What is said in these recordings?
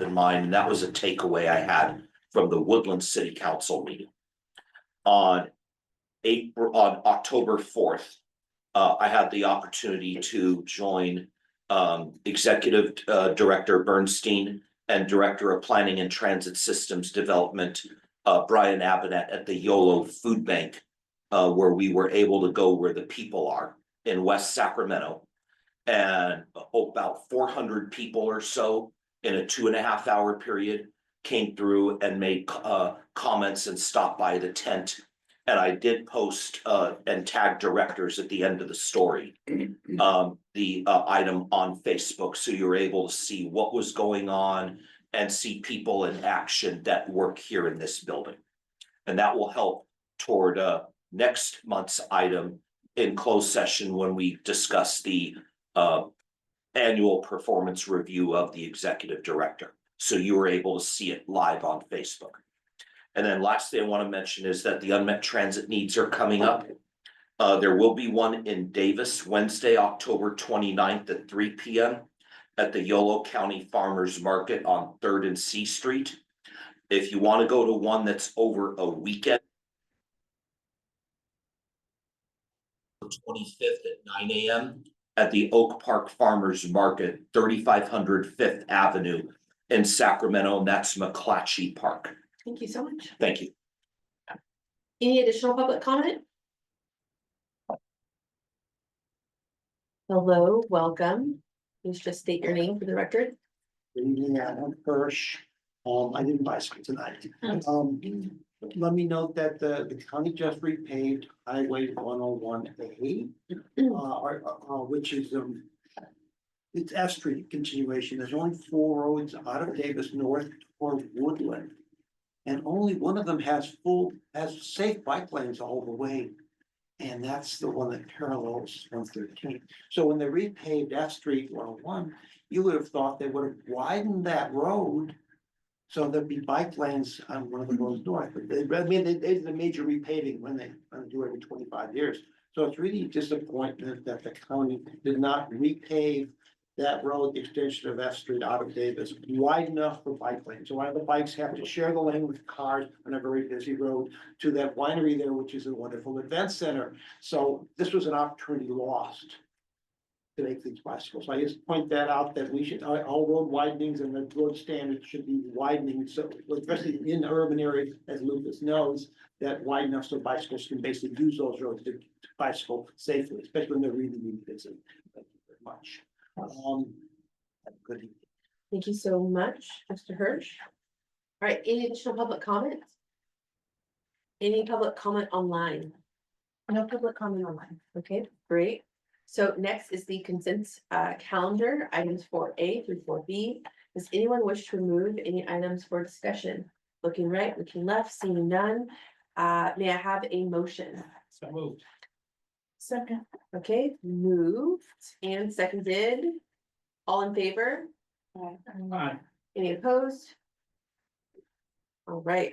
in mind, and that was a takeaway I had from the Woodland City Council meeting. On October 4th, I had the opportunity to join Executive Director Bernstein and Director of Planning and Transit Systems Development, Brian Abinet, at the Yolo Food Bank, where we were able to go where the people are in West Sacramento. And about 400 people or so in a 2.5 hour period came through and made comments and stopped by the tent. And I did post and tag directors at the end of the story, the item on Facebook. So you're able to see what was going on and see people in action that work here in this building. And that will help toward next month's item in closed session when we discuss the annual performance review of the executive director. So you were able to see it live on Facebook. And then last thing I want to mention is that the unmet transit needs are coming up. There will be one in Davis Wednesday, October 29th at 3 p.m. at the Yolo County Farmers Market on 3rd and C Street. If you want to go to one that's over a weekend, 25th at 9 a.m. at the Oak Park Farmers Market, 3500 5th Avenue in Sacramento, and that's McClatchy Park. Thank you so much. Thank you. Any additional public comment? Hello, welcome. Please just state your name for the record. Good evening, I'm Hirsch. I didn't bicycle tonight. Let me note that the county just repaved Highway 101A, which is it's F Street continuation. There's only 4 roads out of Davis north toward Woodland, and only one of them has safe bike lanes all the way. And that's the one that parallels 113. So when they repaved F Street 101, you would have thought they would have widened that road so there'd be bike lanes on one of the roads north. But they did a major repaving when they do every 25 years. So it's really disappointing that the county did not repave that road, the extension of F Street out of Davis, wide enough for bike lanes. So why the bikes have to share the lane with cars on a very busy road to that winery there, which is a wonderful event center. So this was an opportunity lost to make these bicycles. So I just point that out, that we should, all road widenings and the road standards should be widening. So especially in the urban areas, as Lucas knows, that wide enough so bicycles can basically use those roads to bicycle safely, especially when they're really, really busy. Thank you very much. Good evening. Thank you so much, Mr. Hirsch. All right, any additional public comments? Any public comment online? No public comment online. Okay, great. So next is the consent calendar, items 4A through 4B. Does anyone wish to remove any items for discussion? Looking right, looking left, seeing none. May I have a motion? So moved. Second. Okay, moved and seconded. All in favor? Aye. Any opposed? All right,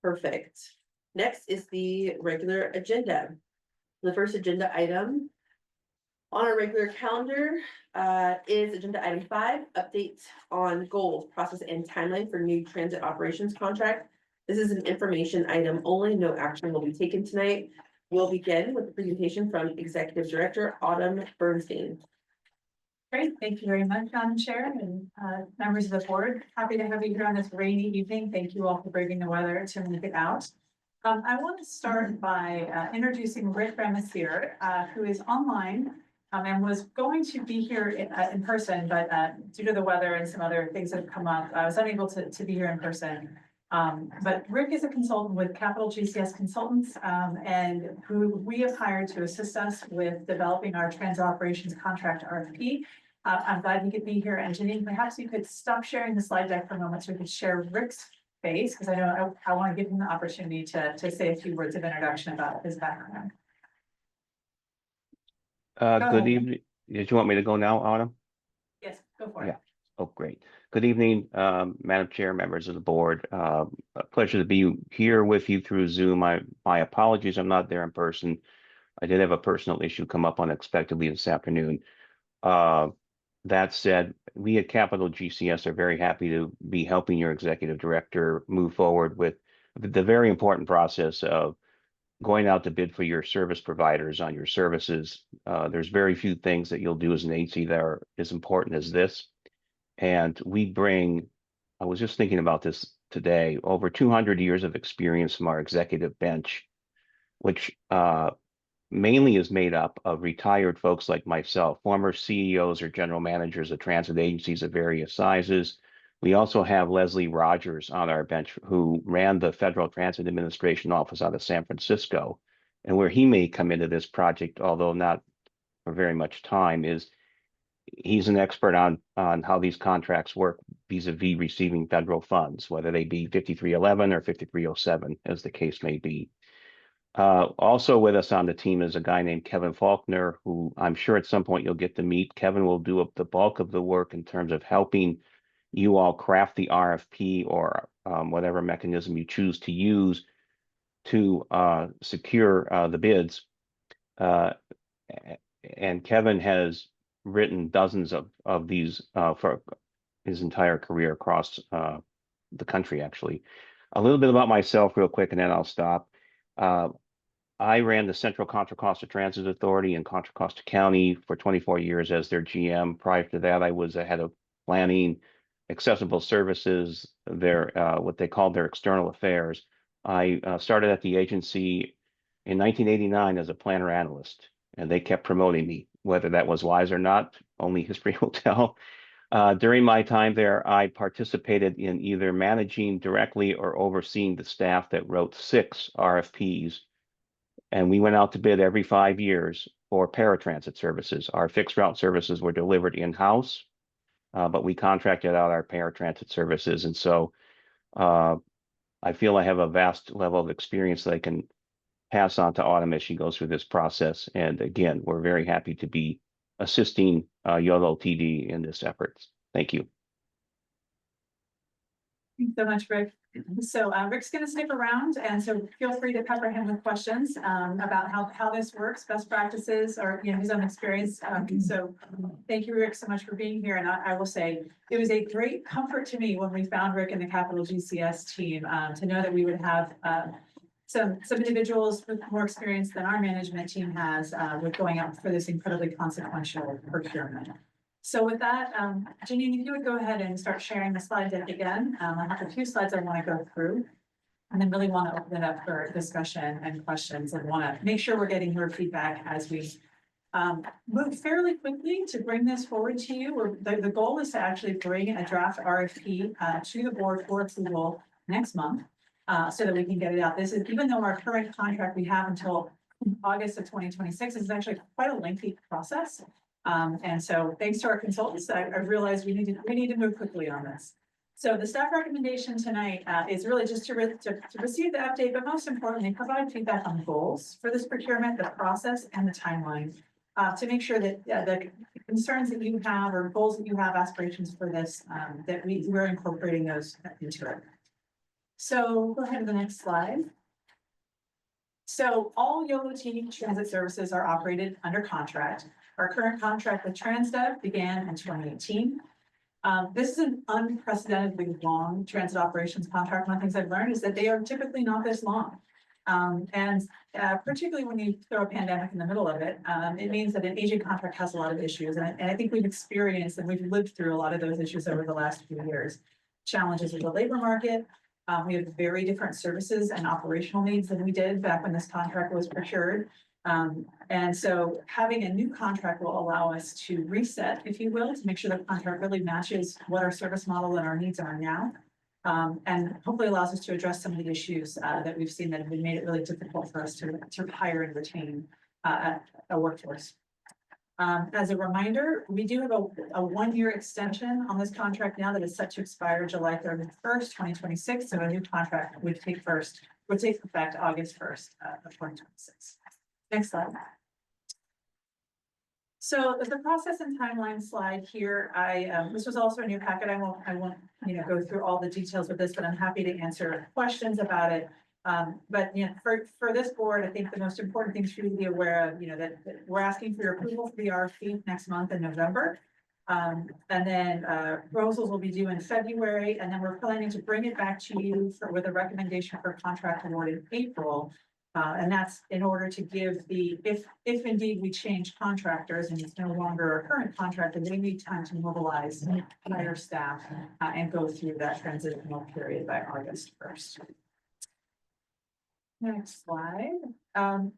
perfect. Next is the regular agenda. The first agenda item on our regular calendar is agenda item 5, updates on goals, process, and timeline for new transit operations contract. This is an information item only, no action will be taken tonight. We'll begin with the presentation from Executive Director Autumn Bernstein. Great, thank you very much, Madam Chair and members of the board. Happy to have you here on this rainy evening. Thank you all for braving the weather to make it out. I want to start by introducing Rick Ramasier, who is online and was going to be here in person, but due to the weather and some other things that have come up, I was unable to be here in person. But Rick is a consultant with Capital GCS Consultants, and who we have hired to assist us with developing our transit operations contract RFP. I'm glad he could be here. And Janine, perhaps you could stop sharing the slide deck for a moment so we could share Rick's face, because I know I want to give him the opportunity to say a few words of introduction about his background. Good evening. Did you want me to go now, Autumn? Yes, go for it. Yeah. Oh, great. Good evening, Madam Chair, members of the board. A pleasure to be here with you through Zoom. My apologies, I'm not there in person. I did have a personal issue come up unexpectedly this afternoon. That said, we at Capital GCS are very happy to be helping your executive director move forward with the very important process of going out to bid for your service providers on your services. There's very few things that you'll do as an agency that are as important as this. And we bring, I was just thinking about this today, over 200 years of experience from our executive bench, which mainly is made up of retired folks like myself, former CEOs or general managers of transit agencies of various sizes. We also have Leslie Rogers on our bench, who ran the Federal Transit Administration office out of San Francisco. And where he may come into this project, although not for very much time, is he's an expert on how these contracts work vis-a-vis receiving federal funds, whether they be 5311 or 5307, as the case may be. Also with us on the team is a guy named Kevin Faulkner, who I'm sure at some point you'll get to meet. Kevin will do up the bulk of the work in terms of helping you all craft the RFP or whatever mechanism you choose to use to secure the bids. And Kevin has written dozens of these for his entire career across the country, actually. A little bit about myself real quick, and then I'll stop. I ran the Central Contra Costa Transit Authority in Contra Costa County for 24 years as their GM. Prior to that, I was the head of planning, accessible services, their what they called their external affairs. I started at the agency in 1989 as a planner analyst, and they kept promoting me. Whether that was wise or not, only history will tell. During my time there, I participated in either managing directly or overseeing the staff that wrote 6 RFPs. And we went out to bid every 5 years for paratransit services. Our fixed route services were delivered in-house, but we contracted out our paratransit services. And so I feel I have a vast level of experience that I can pass on to Autumn as she goes through this process. And again, we're very happy to be assisting YoloTD in this effort. Thank you. Thanks so much, Rick. So Rick's going to stick around, and so feel free to pepper him with questions about how this works, best practices, or his own experience. So thank you, Rick, so much for being here. And I will say it was a great comfort to me when we found Rick in the Capital GCS team to know that we would have some individuals with more experience than our management team has with going out for this incredibly consequential procurement. So with that, Janine, if you would go ahead and start sharing the slide deck again. I have a few slides I want to go through, and then really want to open it up for discussion and questions, and want to make sure we're getting your feedback as we move fairly quickly to bring this forward to you. The goal is to actually bring a draft RFP to the board for approval next month, so that we can get it out. This is, even though our current contract we have until August of 2026, is actually quite a lengthy process. And so thanks to our consultants, I realized we need to move quickly on this. So the staff recommendation tonight is really just to receive the update, but most importantly, provide feedback on the goals for this procurement, the process, and the timeline, to make sure that the concerns that you have, or goals that you have, aspirations for this, that we're incorporating those into it. So go ahead to the next slide. So all YoloTD transit services are operated under contract. Our current contract with Transdev began in 2018. This is an unprecedentedly long transit operations contract. One of the things I've learned is that they are typically not this long. And particularly when you throw a pandemic in the middle of it, it means that an aging contract has a lot of issues. And I think we've experienced and we've lived through a lot of those issues over the last few years. Challenges with the labor market. We have very different services and operational needs than we did back when this contract was procured. And so having a new contract will allow us to reset, if you will, to make sure the contract really matches what our service model and our needs are now. And hopefully allows us to address some of the issues that we've seen that have made it really difficult for us to hire and retain a workforce. As a reminder, we do have a 1-year extension on this contract now that is set to expire July 31st, 2026. So a new contract would take effect August 1st of 2026. Next slide. So the process and timeline slide here, this was also in your packet. I won't go through all the details with this, but I'm happy to answer questions about it. But for this board, I think the most important things for you to be aware of, that we're asking for your approval for the RFP next month in November. And then proposals will be due in February, and then we're planning to bring it back to you with a recommendation for contract award in April. And that's in order to give if indeed we change contractors and it's no longer a current contractor, they need time to mobilize hire staff and go through that transitional period by August 1st. Next slide.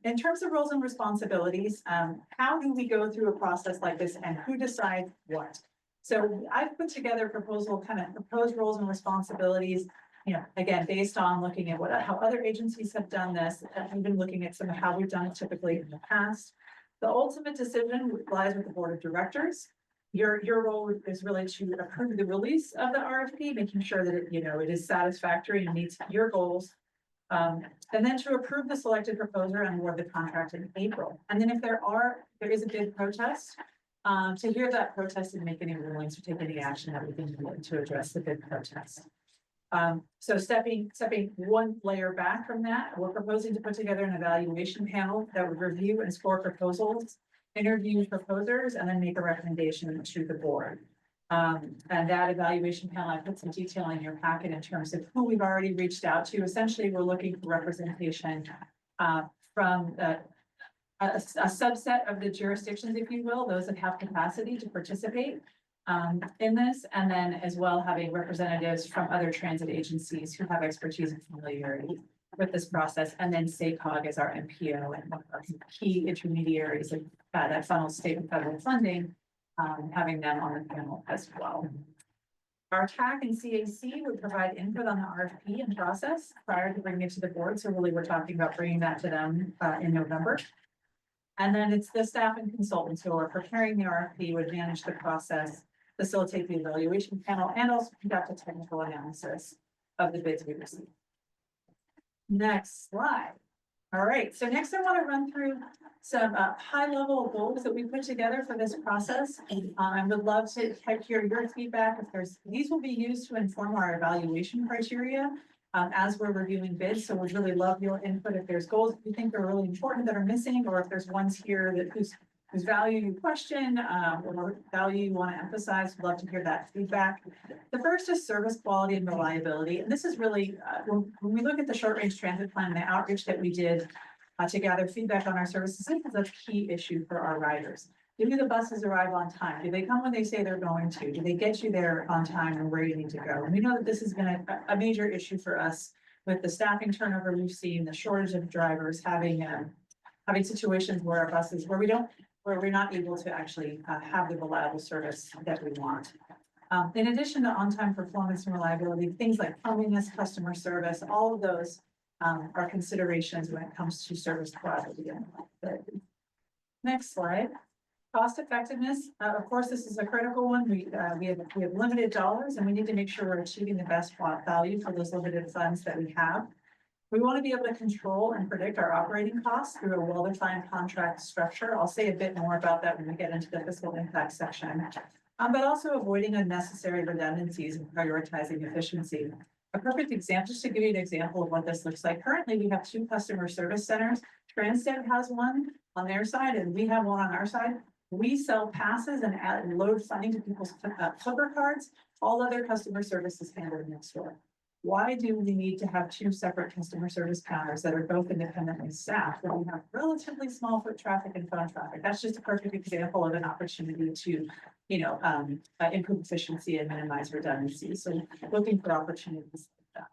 In terms of roles and responsibilities, how do we go through a process like this and who decides what? So I've put together proposed roles and responsibilities, again, based on looking at how other agencies have done this, and even looking at some of how we've done it typically in the past. The ultimate decision lies with the board of directors. Your role is really to approve the release of the RFP, making sure that it is satisfactory and meets your goals. And then to approve the selected proposer and award the contract in April. And then if there is a bid protest, to hear that protest and make any rulings or take any action that we think to address the bid protest. So stepping one layer back from that, we're proposing to put together an evaluation panel that would review and score proposals, interview proposers, and then make a recommendation to the board. And that evaluation panel, I put some detail in your packet in terms of who we've already reached out to. Essentially, we're looking for representation from a subset of the jurisdictions, if you will, those that have capacity to participate in this, and then as well having representatives from other transit agencies who have expertise and familiarity with this process, and then SACOG as our MPO and one of our key intermediaries that funnels state and federal funding. Having them on the panel as well. Our TAC and CAC would provide input on the RFP and process prior to bringing it to the board. So really we're talking about bringing that to them in November. And then it's the staff and consultants who are preparing the RFP would manage the process, facilitate the evaluation panel, and also conduct a technical analysis of the bids we receive. Next slide. All right, so next I want to run through some high-level goals that we put together for this process. I would love to hear your feedback. These will be used to inform our evaluation criteria as we're reviewing bids. So we'd really love your input if there's goals that you think are really important that are missing, or if there's ones here that whose value you question or value you want to emphasize. We'd love to hear that feedback. The first is service quality and reliability. And this is really, when we look at the short range transit plan and the outreach that we did to gather feedback on our services, this is a key issue for our riders. Do the buses arrive on time? Do they come when they say they're going to? Do they get you there on time and where you need to go? And we know that this has been a major issue for us with the staffing turnover we've seen, the shortage of drivers, having situations where our buses, where we're not able to actually have the reliable service that we want. In addition to on-time performance and reliability, things like cleanliness, customer service, all of those are considerations when it comes to service quality. Next slide. Cost effectiveness. Of course, this is a critical one. We have limited dollars and we need to make sure we're achieving the best value for those limited funds that we have. We want to be able to control and predict our operating costs through a well-defined contract structure. I'll say a bit more about that when we get into the fiscal impact section, but also avoiding unnecessary redundancies and prioritizing efficiency. A perfect example, just to give you an example of what this looks like. Currently, we have 2 customer service centers. Transdev has one on their side and we have one on our side. We sell passes and load funding to people's Clipper cards. All other customer service is handled next door. Why do we need to have 2 separate customer service counters that are both independently staffed when we have relatively small foot traffic and phone traffic? That's just a perfect example of an opportunity to, improve efficiency and minimize redundancy. So looking for opportunities like that.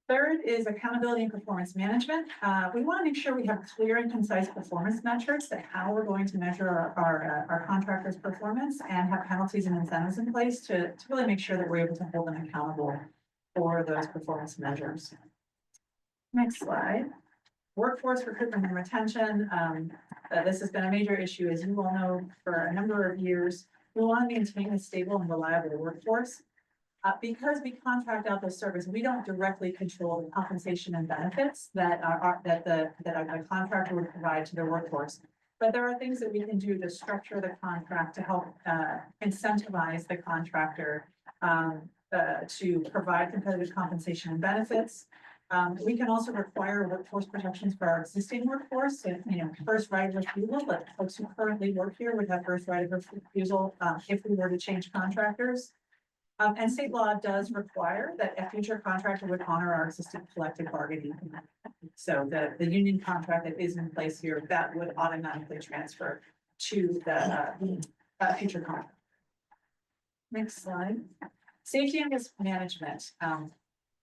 Third is accountability and performance management. We want to make sure we have clear and concise performance metrics that how we're going to measure our contractors' performance and have penalties and incentives in place to really make sure that we're able to hold them accountable for those performance measures. Next slide. Workforce recruitment and retention. This has been a major issue, as you all know, for a number of years. We want to maintain a stable and reliable workforce. Because we contract out the service, we don't directly control the compensation and benefits that a contractor would provide to their workforce. But there are things that we can do to structure the contract to help incentivize the contractor to provide competitive compensation and benefits. We can also require workforce protections for our existing workforce, and, first right of refusal, but folks who currently work here would have first right of refusal, if we were to change contractors. And state law does require that a future contractor would honor our existing collective bargaining. So the union contract that is in place here, that would automatically transfer to the future contract. Next slide. Safety and risk management.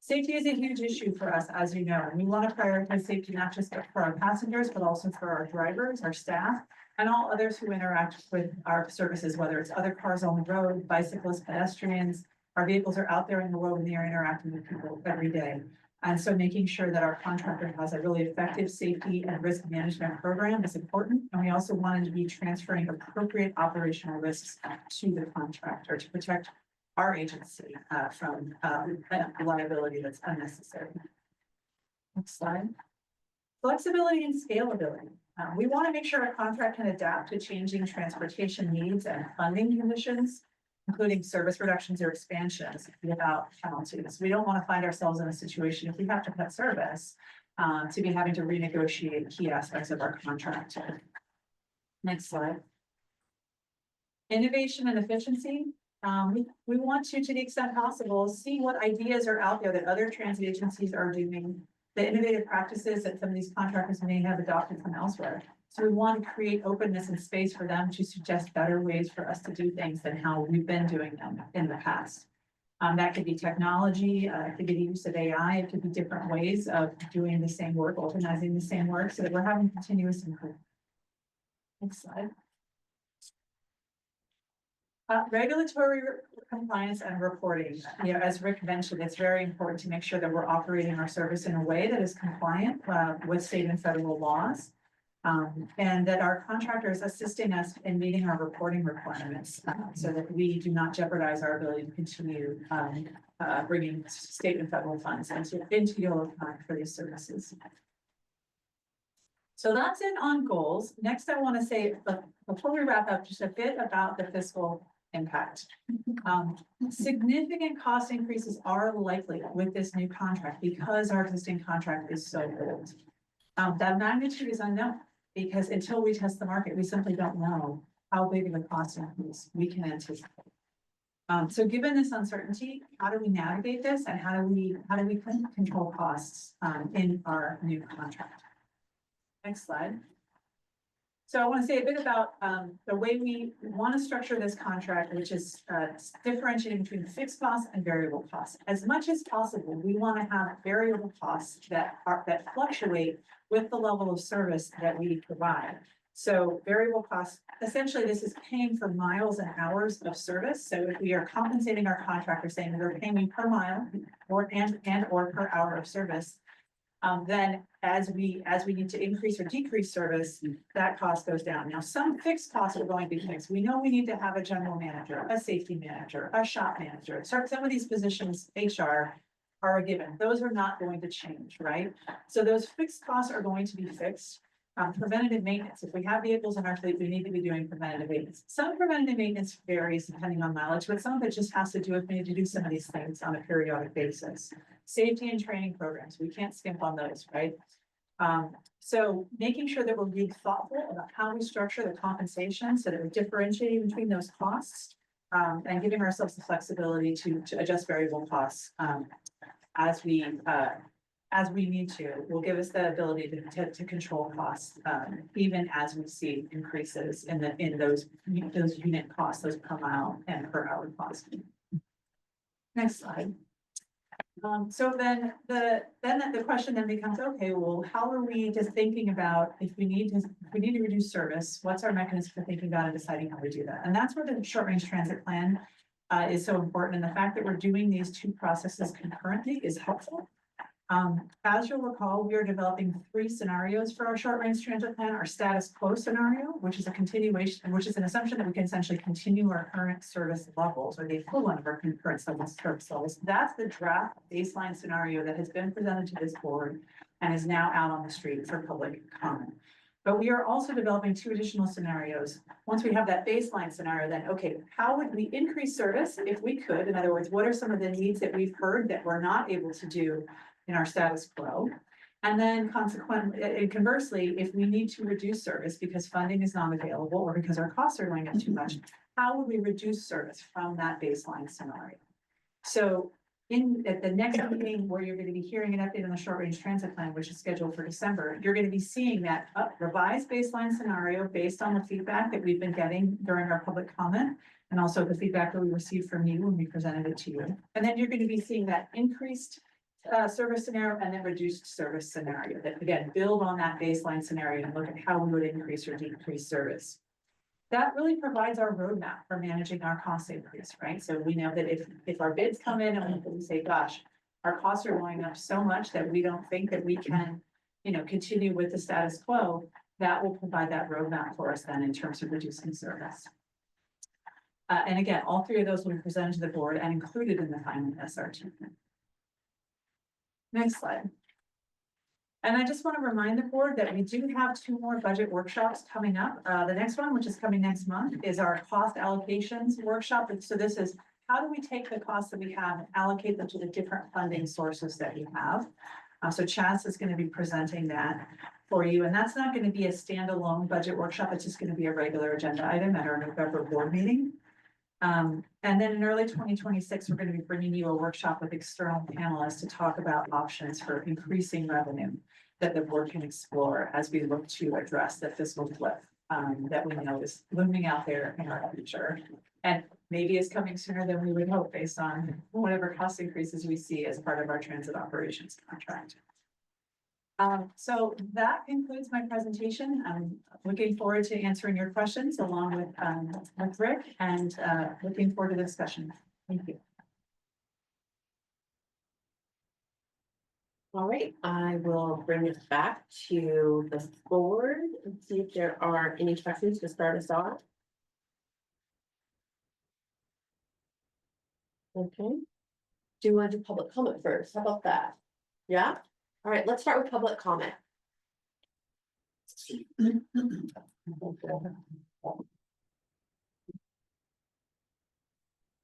Safety is a huge issue for us, as you know, and we want to prioritize safety not just for our passengers, but also for our drivers, our staff, and all others who interact with our services, whether it's other cars on the road, bicyclists, pedestrians. Our vehicles are out there in the road and they are interacting with people every day. And so making sure that our contractor has a really effective safety and risk management program is important. And we also wanted to be transferring appropriate operational risks to the contractor to protect our agency from liability that's unnecessary. Next slide. Flexibility and scalability. We want to make sure our contract can adapt to changing transportation needs and funding conditions, including service reductions or expansions without penalties. We don't want to find ourselves in a situation if we have to cut service to be having to renegotiate key aspects of our contract. Next slide. Innovation and efficiency. We want to the extent possible, see what ideas are out there that other transit agencies are doing, the innovative practices that some of these contractors may have adopted from elsewhere. So we want to create openness and space for them to suggest better ways for us to do things than how we've been doing them in the past. That could be technology, it could be the use of AI, it could be different ways of doing the same work, organizing the same work, so that we're having continuous improvement. Next slide. Regulatory compliance and reporting. As Rick mentioned, it's very important to make sure that we're operating our service in a way that is compliant with state and federal laws. And that our contractor is assisting us in meeting our reporting requirements so that we do not jeopardize our ability to continue bringing state and federal funds into Yolo for these services. So that's it on goals. Next, I want to say, before we wrap up, just a bit about the fiscal impact. Significant cost increases are likely with this new contract because our existing contract is so old. That magnitude is unknown because until we test the market, we simply don't know how big of a cost increase we can anticipate. So given this uncertainty, how do we navigate this and how do we control costs in our new contract? Next slide. So I want to say a bit about the way we want to structure this contract, which is differentiating between fixed costs and variable costs. As much as possible, we want to have variable costs that fluctuate with the level of service that we provide. So variable costs, essentially, this is paying for miles and hours of service. So if we are compensating our contractor, saying that they're paying me per mile or per hour of service, then as we need to increase or decrease service, that cost goes down. Now, some fixed costs are going to be fixed. We know we need to have a general manager, a safety manager, a shop manager. So some of these positions, HR, are a given. Those are not going to change, right? So those fixed costs are going to be fixed. Preventative maintenance. If we have vehicles in our fleet, we need to be doing preventative maintenance. Some preventative maintenance varies depending on mileage, but some of it just has to do with we need to do some of these things on a periodic basis. Safety and training programs, we can't skimp on those, right? So making sure that we're being thoughtful about how we structure the compensation so that we're differentiating between those costs and giving ourselves the flexibility to adjust variable costs as we need to, will give us the ability to control costs, even as we see increases in those unit costs, those per mile and per hour costs. Next slide. So then the question then becomes, okay, well, how are we just thinking about if we need to reduce service, what's our mechanism for thinking about and deciding how we do that? And that's where the short range transit plan is so important. And the fact that we're doing these two processes concurrently is helpful. As you'll recall, we are developing 3 scenarios for our short range transit plan. Our status quo scenario, which is a continuation, which is an assumption that we can essentially continue our current service levels or the equivalent of our current service levels. That's the draft baseline scenario that has been presented to this board and is now out on the street for public comment. But we are also developing 2 additional scenarios. Once we have that baseline scenario, then, okay, how would we increase service if we could? In other words, what are some of the needs that we've heard that we're not able to do in our status quo. And then consequently, and conversely, if we need to reduce service because funding is not available or because our costs are going up too much, how would we reduce service from that baseline scenario? So at the next meeting where you're going to be hearing an update on the short range transit plan, which is scheduled for December, you're going to be seeing that revised baseline scenario based on the feedback that we've been getting during our public comment. And also the feedback that we received from you when we presented it to you. And then you're going to be seeing that increased service scenario and then reduced service scenario that again, build on that baseline scenario and look at how we would increase or decrease service. That really provides our roadmap for managing our cost increase, right? So we know that if our bids come in and we say, gosh, our costs are going up so much that we don't think that we can, continue with the status quo, that will provide that roadmap for us then in terms of reducing service. And again, all three of those will be presented to the board and included in the final SRT. Next slide. And I just want to remind the board that we do have 2 more budget workshops coming up. The next one, which is coming next month, is our cost allocations workshop. And so this is how do we take the costs that we have and allocate them to the different funding sources that we have. So Chas is going to be presenting that for you. And that's not going to be a standalone budget workshop. It's just going to be a regular agenda item at our November board meeting. And then in early 2026, we're going to be bringing you a workshop with external panelists to talk about options for increasing revenue that the board can explore as we look to address the fiscal cliff that we know is looming out there in our future. And maybe is coming sooner than we would hope based on whatever cost increases we see as part of our transit operations contract. So that concludes my presentation. I'm looking forward to answering your questions along with Rick and looking forward to the discussion. Thank you. All right, I will bring it back to the board and see if there are any questions to start us off. Okay. Do you want to do public comment first? How about that? Yeah? All right, let's start with public comment.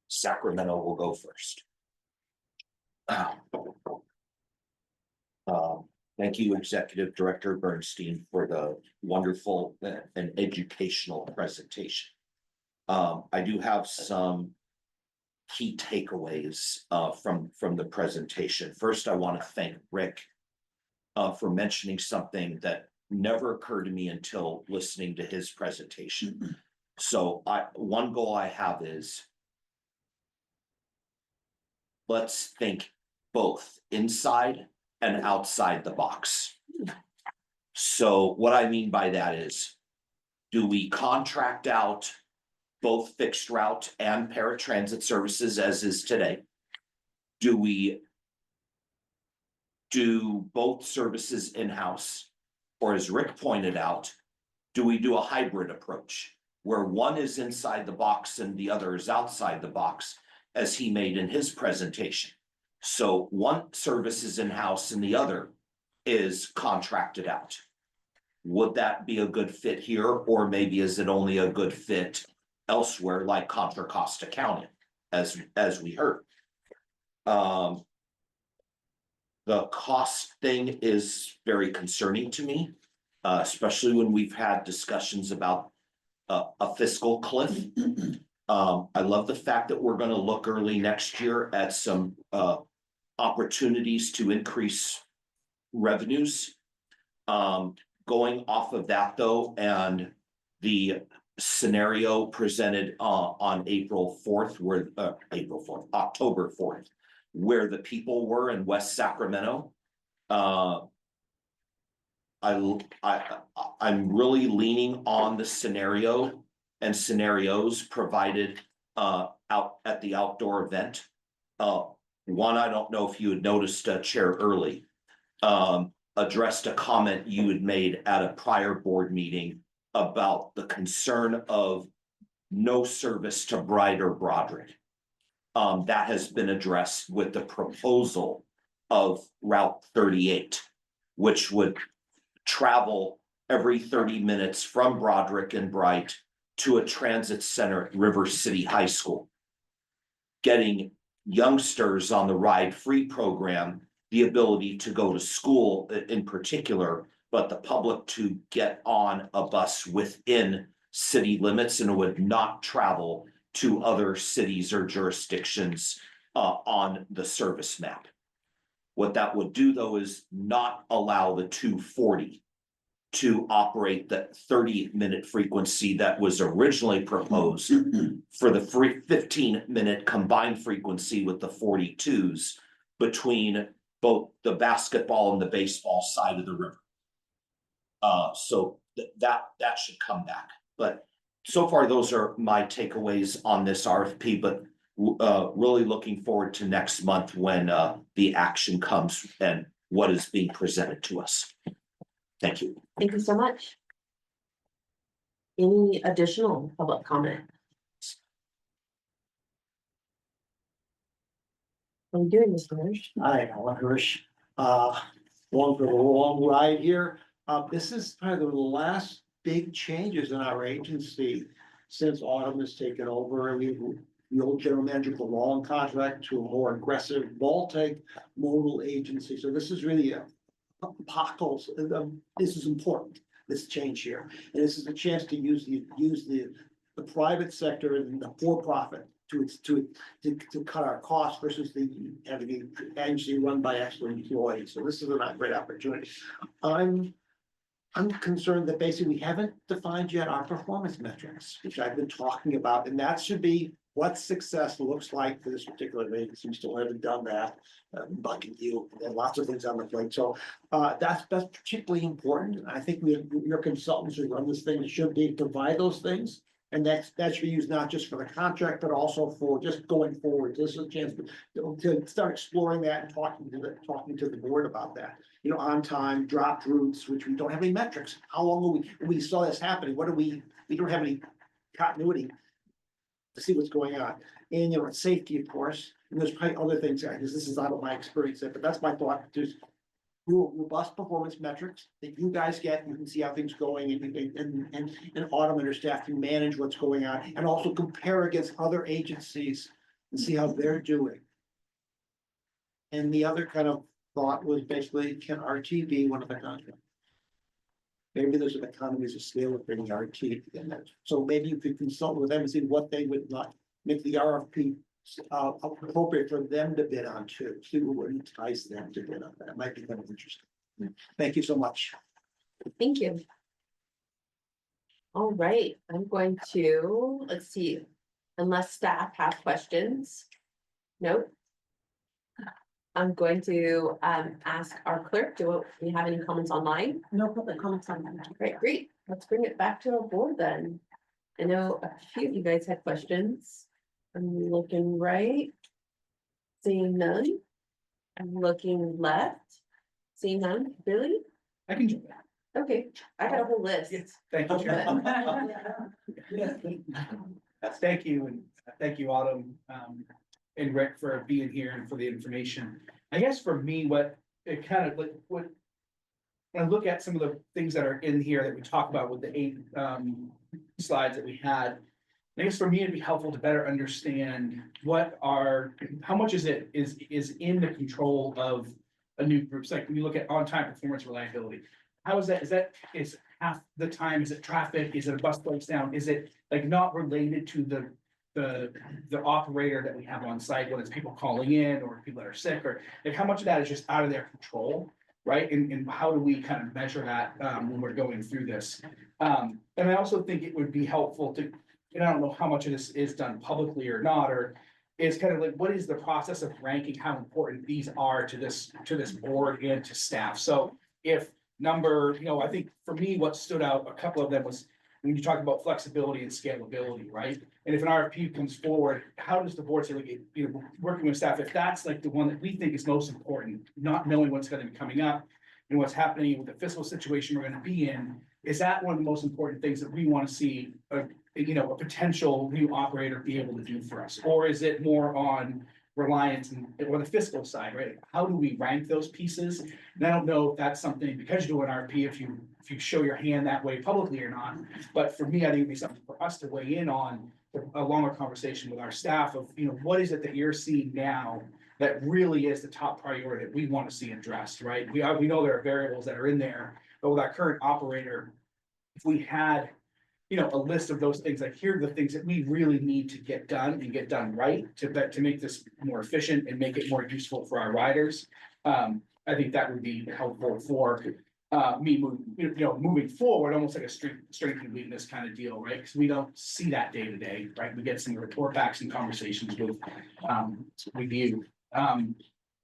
Sacramento will go first. Thank you, Executive Director Bernstein, for the wonderful and educational presentation. I do have some key takeaways from the presentation. First, I want to thank Rick for mentioning something that never occurred to me until listening to his presentation. So one goal I have is let's think both inside and outside the box. So what I mean by that is, do we contract out both fixed route and paratransit services as is today? Do we do both services in-house? Or as Rick pointed out, do we do a hybrid approach where one is inside the box and the other is outside the box, as he made in his presentation? So one service is in-house and the other is contracted out. Would that be a good fit here? Or maybe is it only a good fit elsewhere, like Contra Costa County, as we heard? The cost thing is very concerning to me, especially when we've had discussions about a fiscal cliff. I love the fact that we're going to look early next year at some opportunities to increase revenues. Going off of that though, and the scenario presented on October 4th, where the people were in West Sacramento. I'm really leaning on the scenario and scenarios provided out at the outdoor event. One, I don't know if you had noticed, Chair Early addressed a comment you had made at a prior board meeting about the concern of no service to Bride or Broderick. That has been addressed with the proposal of Route 38, which would travel every 30 minutes from Broderick and Bright to a transit center at River City High School, getting youngsters on the Ride Free program the ability to go to school in particular, but the public to get on a bus within city limits and would not travel to other cities or jurisdictions on the service map. What that would do, though, is not allow the 240 to operate the 30-minute frequency that was originally proposed for the 15-minute combined frequency with the 42s between both the basketball and the baseball side of the river. So that should come back. But so far, those are my takeaways on this RFP, but really looking forward to next month when the action comes and what is being presented to us. Thank you. Thank you so much. Any additional public comment? How are you doing, Mr. Hirsch? Hi, Alan Hirsch. One for the long ride here. This is kind of the last big changes in our agency since Autumn has taken over. The old general manager of the long contract to a more aggressive multi-modal agency. So this is really a potholes. This is important, this change here. And this is a chance to use the private sector and the for-profit to cut our costs versus having the agency run by actual employees. So this is a great opportunity. I'm concerned that basically we haven't defined yet our performance metrics, which I've been talking about, and that should be what success looks like for this particular agency. We still haven't done that. Bugging you and lots of things on the plate. So that's particularly important. I think your consultants who run this thing should be provide those things. And that should be used not just for the contract, but also for just going forward. This is a chance to start exploring that and talking to the board about that. You know, on time, dropped routes, which we don't have any metrics. How long will we saw this happening? We don't have any continuity to see what's going on. And you know, safety, of course, and there's probably other things, because this is out of my experience, but that's my thought. There's robust performance metrics that you guys get. You can see how things going and Autumn and her staff can manage what's going on and also compare against other agencies and see how they're doing. And the other kind of thought was basically, can RT be one of the contracts? Maybe there's an economies of scale of bringing RT in that. So maybe you could consult with them and see what they would not make the RFP appropriate for them to bid on too. See what would entice them to bid on that. It might be kind of interesting. Thank you so much. Thank you. All right, I'm going to, let's see, unless staff have questions. Nope. I'm going to ask our clerk, do we have any comments online? No public comments on that. Great, great. Let's bring it back to our board then. I know a few of you guys had questions. I'm looking right. Seeing none. I'm looking left. Seeing none. Billy? I can jump in. Okay, I got a whole list. Yes, thank you. Sharon. Thank you, and thank you, Autumn, and Rick for being here and for the information. I guess for me, what it kind of like, when I look at some of the things that are in here that we talk about with the 8 slides that we had, I guess for me, it'd be helpful to better understand how much is in the control of a new group. Like when you look at on-time performance reliability, how is that? Is half the time, is it traffic? Is it a bus breaks down? Is it like not related to the operator that we have on site, when it's people calling in or people that are sick, or like how much of that is just out of their control, right? And how do we kind of measure that when we're going through this? And I also think it would be helpful to, and I don't know how much of this is done publicly or not, or is kind of like, what is the process of ranking how important these are to this board and to staff? So if I think for me, what stood out, a couple of them was when you talk about flexibility and scalability, right? And if an RFP comes forward, how does the board say, like, working with staff, if that's like the one that we think is most important, not knowing what's going to be coming up and what's happening with the fiscal situation we're going to be in, is that one of the most important things that we want to see a potential new operator be able to do for us? Or is it more on reliance or the fiscal side, right? How do we rank those pieces? And I don't know if that's something, because you do an RFP, if you show your hand that way publicly or not. But for me, I think it'd be something for us to weigh in on, a longer conversation with our staff of, what is it that you're seeing now that really is the top priority that we want to see addressed, right? We know there are variables that are in there, but with our current operator, if we had, you know, a list of those things, like here are the things that we really need to get done and get done right to make this more efficient and make it more useful for our riders. I think that would be helpful for me moving forward, almost like a strength and weakness kind of deal, right? Because we don't see that day to day, right? We get some report backs and conversations with you.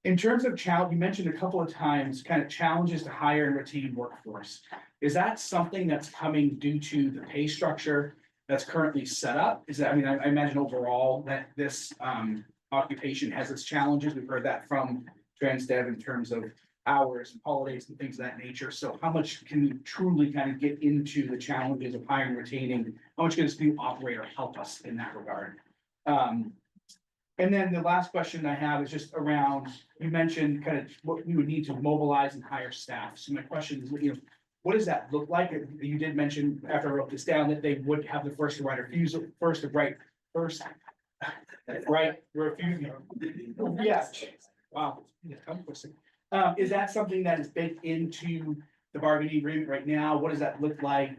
In terms of challenge, you mentioned a couple of times kind of challenges to hire and retain workforce. Is that something that's coming due to the pay structure that's currently set up? Is that, I mean, I imagine overall that this occupation has its challenges. We've heard that from TransDev in terms of hours and holidays and things of that nature. So how much can you truly kind of get into the challenges of hiring, retaining? How much can this new operator help us in that regard? And then the last question I have is just around, you mentioned kind of what we would need to mobilize and hire staff. So my question is, you know, what does that look like? You did mention, after I wrote this down, that they would have the first right refusal, first right refusal. Yeah. Wow. Is that something that is baked into the bargaining agreement right now? What does that look like?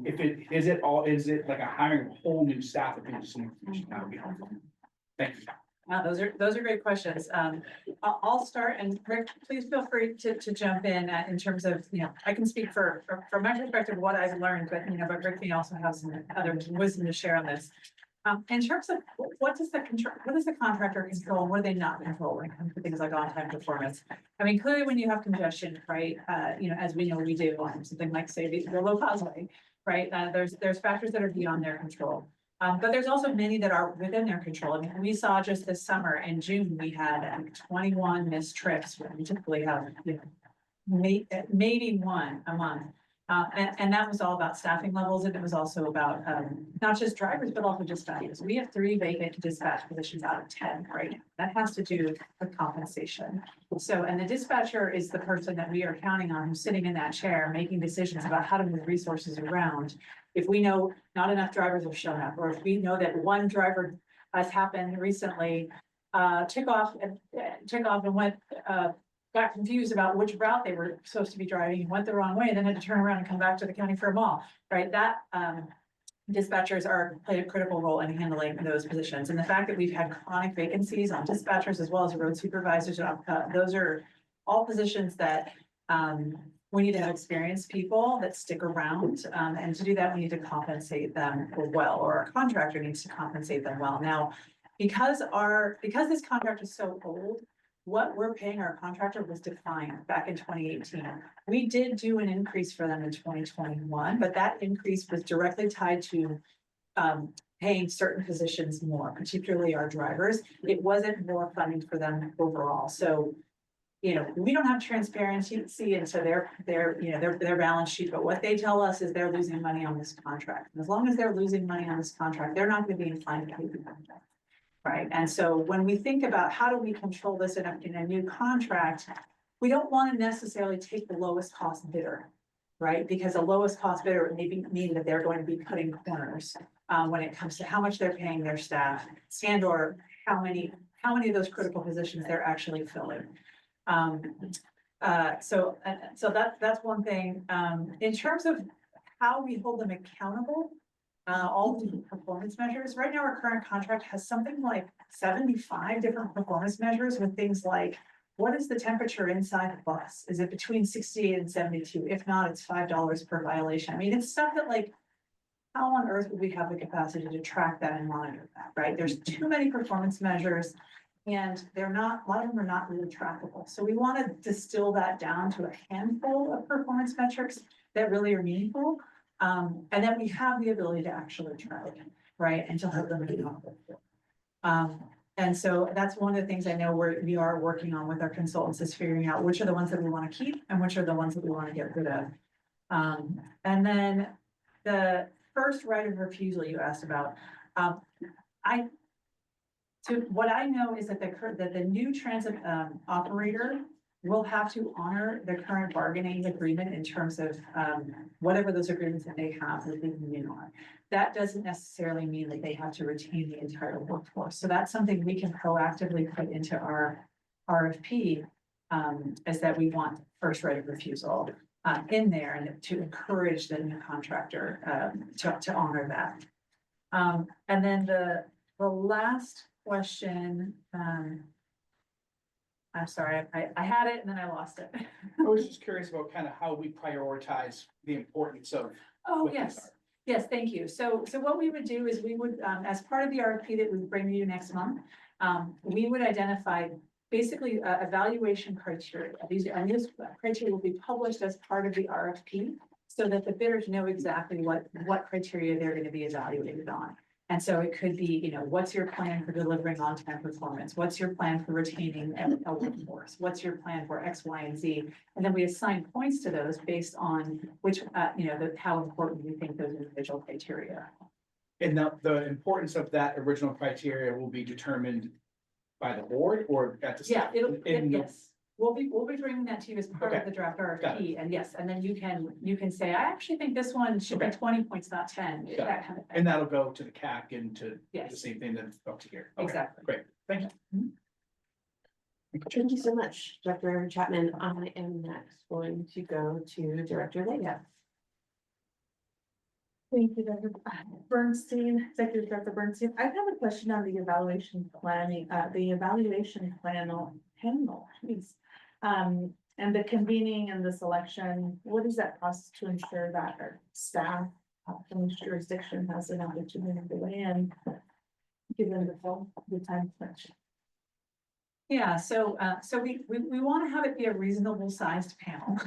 Is it like a hiring a whole new staff? I think some information that would be helpful. Thank you. Those are great questions. I'll start, and Rick, please feel free to jump in terms of, you know, I can speak from my perspective, what I've learned, but, you know, but Rick may also have some other wisdom to share on this. In terms of what does the contractor control and what do they not control when it comes to things like on-time performance? I mean, clearly when you have congestion, right, you know, as we know we do on something like, say, the Yolo causeway, right, there's factors that are beyond their control. But there's also many that are within their control. I mean, we saw just this summer in June, we had 21 missed trips, when we typically have, you know, maybe one a month. And that was all about staffing levels, and it was also about not just drivers, but also dispatchers. We have 3 vacant dispatch positions out of 10 right now. That has to do with compensation. So, and the dispatcher is the person that we are counting on who's sitting in that chair, making decisions about how to move resources around. If we know not enough drivers have shown up, or if we know that one driver has happened recently, took off and went, got confused about which route they were supposed to be driving and went the wrong way, and then had to turn around and come back to the county for a mall, right? That dispatchers play a critical role in handling those positions. And the fact that we've had chronic vacancies on dispatchers as well as road supervisors, those are all positions that we need to have experienced people that stick around. And to do that, we need to compensate them well, or our contractor needs to compensate them well. Now, because this contract is so old, what we're paying our contractor was defined back in 2018. We did do an increase for them in 2021, but that increase was directly tied to paying certain positions more, particularly our drivers. It wasn't more funding for them overall. So, you know, we don't have transparency into their balance sheet, but what they tell us is they're losing money on this contract. And as long as they're losing money on this contract, they're not going to be inclined to pay the contract. Right. And so when we think about how do we control this in a new contract, we don't want to necessarily take the lowest cost bidder, right? Because the lowest cost bidder may mean that they're going to be cutting corners when it comes to how much they're paying their staff and or how many of those critical positions they're actually filling. So that's one thing. In terms of how we hold them accountable, all the performance measures. Right now, our current contract has something like 75 different performance measures with things like, what is the temperature inside the bus? Is it between 68 and 72? If not, it's $5 per violation. I mean, it's stuff that, like, how on earth would we have the capacity to track that and monitor that, right? There's too many performance measures and a lot of them are not really trackable. So we want to distill that down to a handful of performance metrics that really are meaningful. And then we have the ability to actually track it, right? And to help them be accountable. And so that's one of the things I know we are working on with our consultants is figuring out which are the ones that we want to keep and which are the ones that we want to get rid of. And then the first right of refusal you asked about, what I know is that the new transit operator will have to honor the current bargaining agreement in terms of whatever those agreements that they have with the union are. That doesn't necessarily mean that they have to retain the entire workforce. So that's something we can proactively put into our RFP, is that we want first right of refusal in there and to encourage the new contractor to honor that. And then the last question, I'm sorry, I had it and then I lost it. I was just curious about kind of how we prioritize the importance of. Oh, what these yes. are. Yes, thank you. So what we would do is we would, as part of the RFP that we bring to you next month, we would identify basically evaluation criteria. These criteria will be published as part of the RFP so that the bidders know exactly what criteria they're going to be evaluated on. And so it could be, what's your plan for delivering on-time performance? What's your plan for retaining a workforce? What's your plan for X, Y, and Z? And then we assign points to those based on which, how important we think those individual criteria are. And the importance of that original criteria will be determined by the board or at the. Yeah, in the- yes. We'll be bringing that to you as part of Okay. the draft Got RFP, and yes, and then you can say, I actually think this one should be Okay. 20 points, not 10, Got it. that kind of thing. And that'll go to the CAC and to the Yes. same thing that's up to here. Okay, Exactly. Great, thank you. Thank you so much, Dr. Chapman. I am next going to go to Director Leah. Thank you, Dr. Bernstein, Executive Director Bernstein. I have a question on the evaluation planning, the evaluation panel, please. And the convening and the selection, what is that process to ensure that our staff from each jurisdiction has an opportunity to weigh in? Give them the time selection. Yeah, so we want to have it be a reasonable sized panel.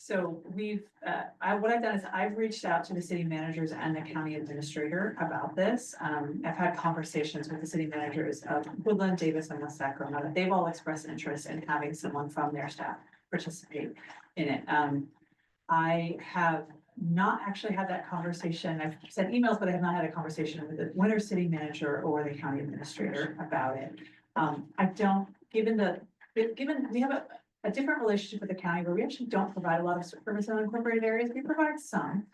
So we've, what I've done is I've reached out to the city managers and the county administrator about this. I've had conversations with the city managers of Woodland, Davis, and West Sacramento. They've all expressed interest in having someone from their staff participate in it. I have not actually had that conversation. I've sent emails, but I have not had a conversation with the Winter city manager or the county administrator about it. I don't, given we have a different relationship with the county where we actually don't provide a lot of service in unincorporated areas. We provide some.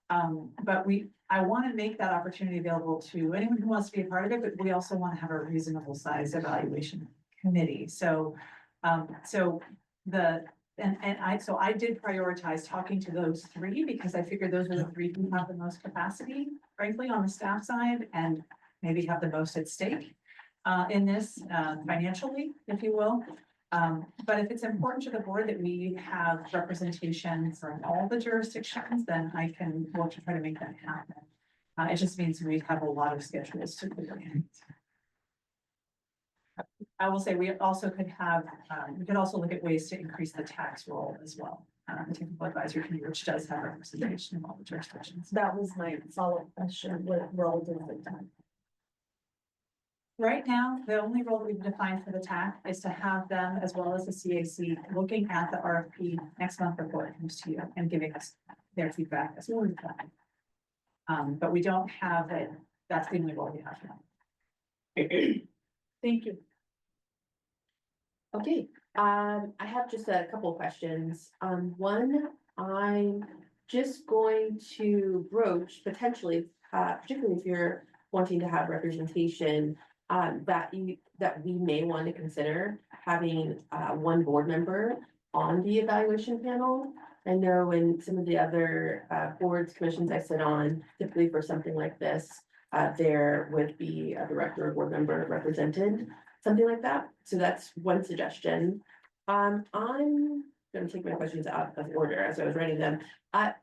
But I want to make that opportunity available to anyone who wants to be a part of it, but we also want to have a reasonable size evaluation committee. So I did prioritize talking to those three because I figured those are the three who have the most capacity, frankly, on the staff side, and maybe have the most at stake in this financially, if you will. But if it's important to the board that we have representation from all the jurisdictions, then I can work to try to make that happen. It just means we have a lot of schedules to clear. I will say we also could have, we could also look at ways to increase the tax roll as well. The technical advisory committee, which does have representation in all the jurisdictions. That was my follow-up question. What role does it have? Right now, the only role we've defined for the TAC is to have them, as well as the CAC, looking at the RFP next month before it comes to you and giving us their feedback as well as that. But we don't have it. That's the only role we have now. Thank you. Okay, I have just a couple of questions. One, I'm just going to broach potentially, particularly if you're wanting to have representation, that we may want to consider having one board member on the evaluation panel. I know in some of the other boards, commissions I sit on, typically for something like this, there would be a director or board member represented, something like that. So that's one suggestion. I'm gonna take my questions out of order as I was writing them.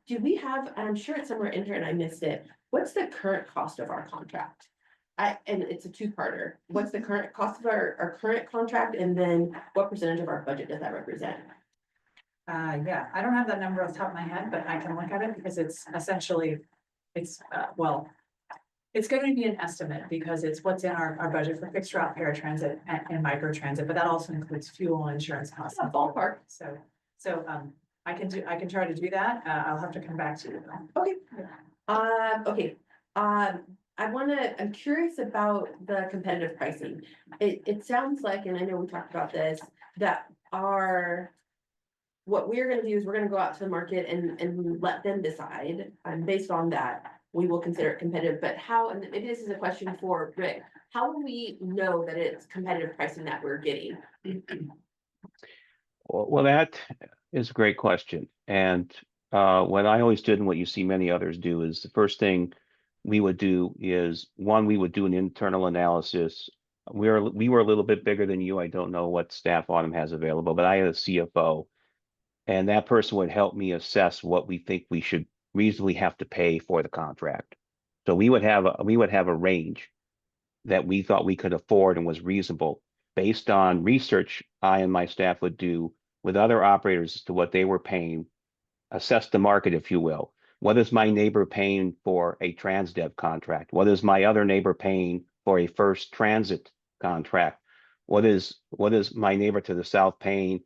Do we have, and I'm sure it's somewhere in here and I missed it, what's the current cost of our contract? And it's a two-parter. What's the current cost of our current contract, and then what percentage of our budget does that represent? Yeah, I don't have that number off the top of my head, but I can look at it because it's essentially, it's going to be an estimate because it's what's in our budget for fixed route paratransit and micro transit, but that also includes fuel and insurance costs. A ballpark. So I can try to do that. I'll have to come back to you. Okay. Okay. I'm curious about the competitive pricing. It sounds like, and I know we talked about this, that what we're gonna do is we're gonna go out to the market and let them decide, based on that, we will consider it competitive, but how, and maybe this is a question for Rick, how will we know that it's competitive pricing that we're getting? Well, that is a great question. And what I always did and what you see many others do is the first thing we would do is one, we would do an internal analysis. We were a little bit bigger than you. I don't know what staff Autumn has available, but I had a CFO, and that person would help me assess what we think we should reasonably have to pay for the contract. So we would have a range that we thought we could afford and was reasonable based on research I and my staff would do with other operators as to what they were paying, assess the market, if you will. What is my neighbor paying for a transdev contract? What is my other neighbor paying for a first transit contract? What is my neighbor to the south paying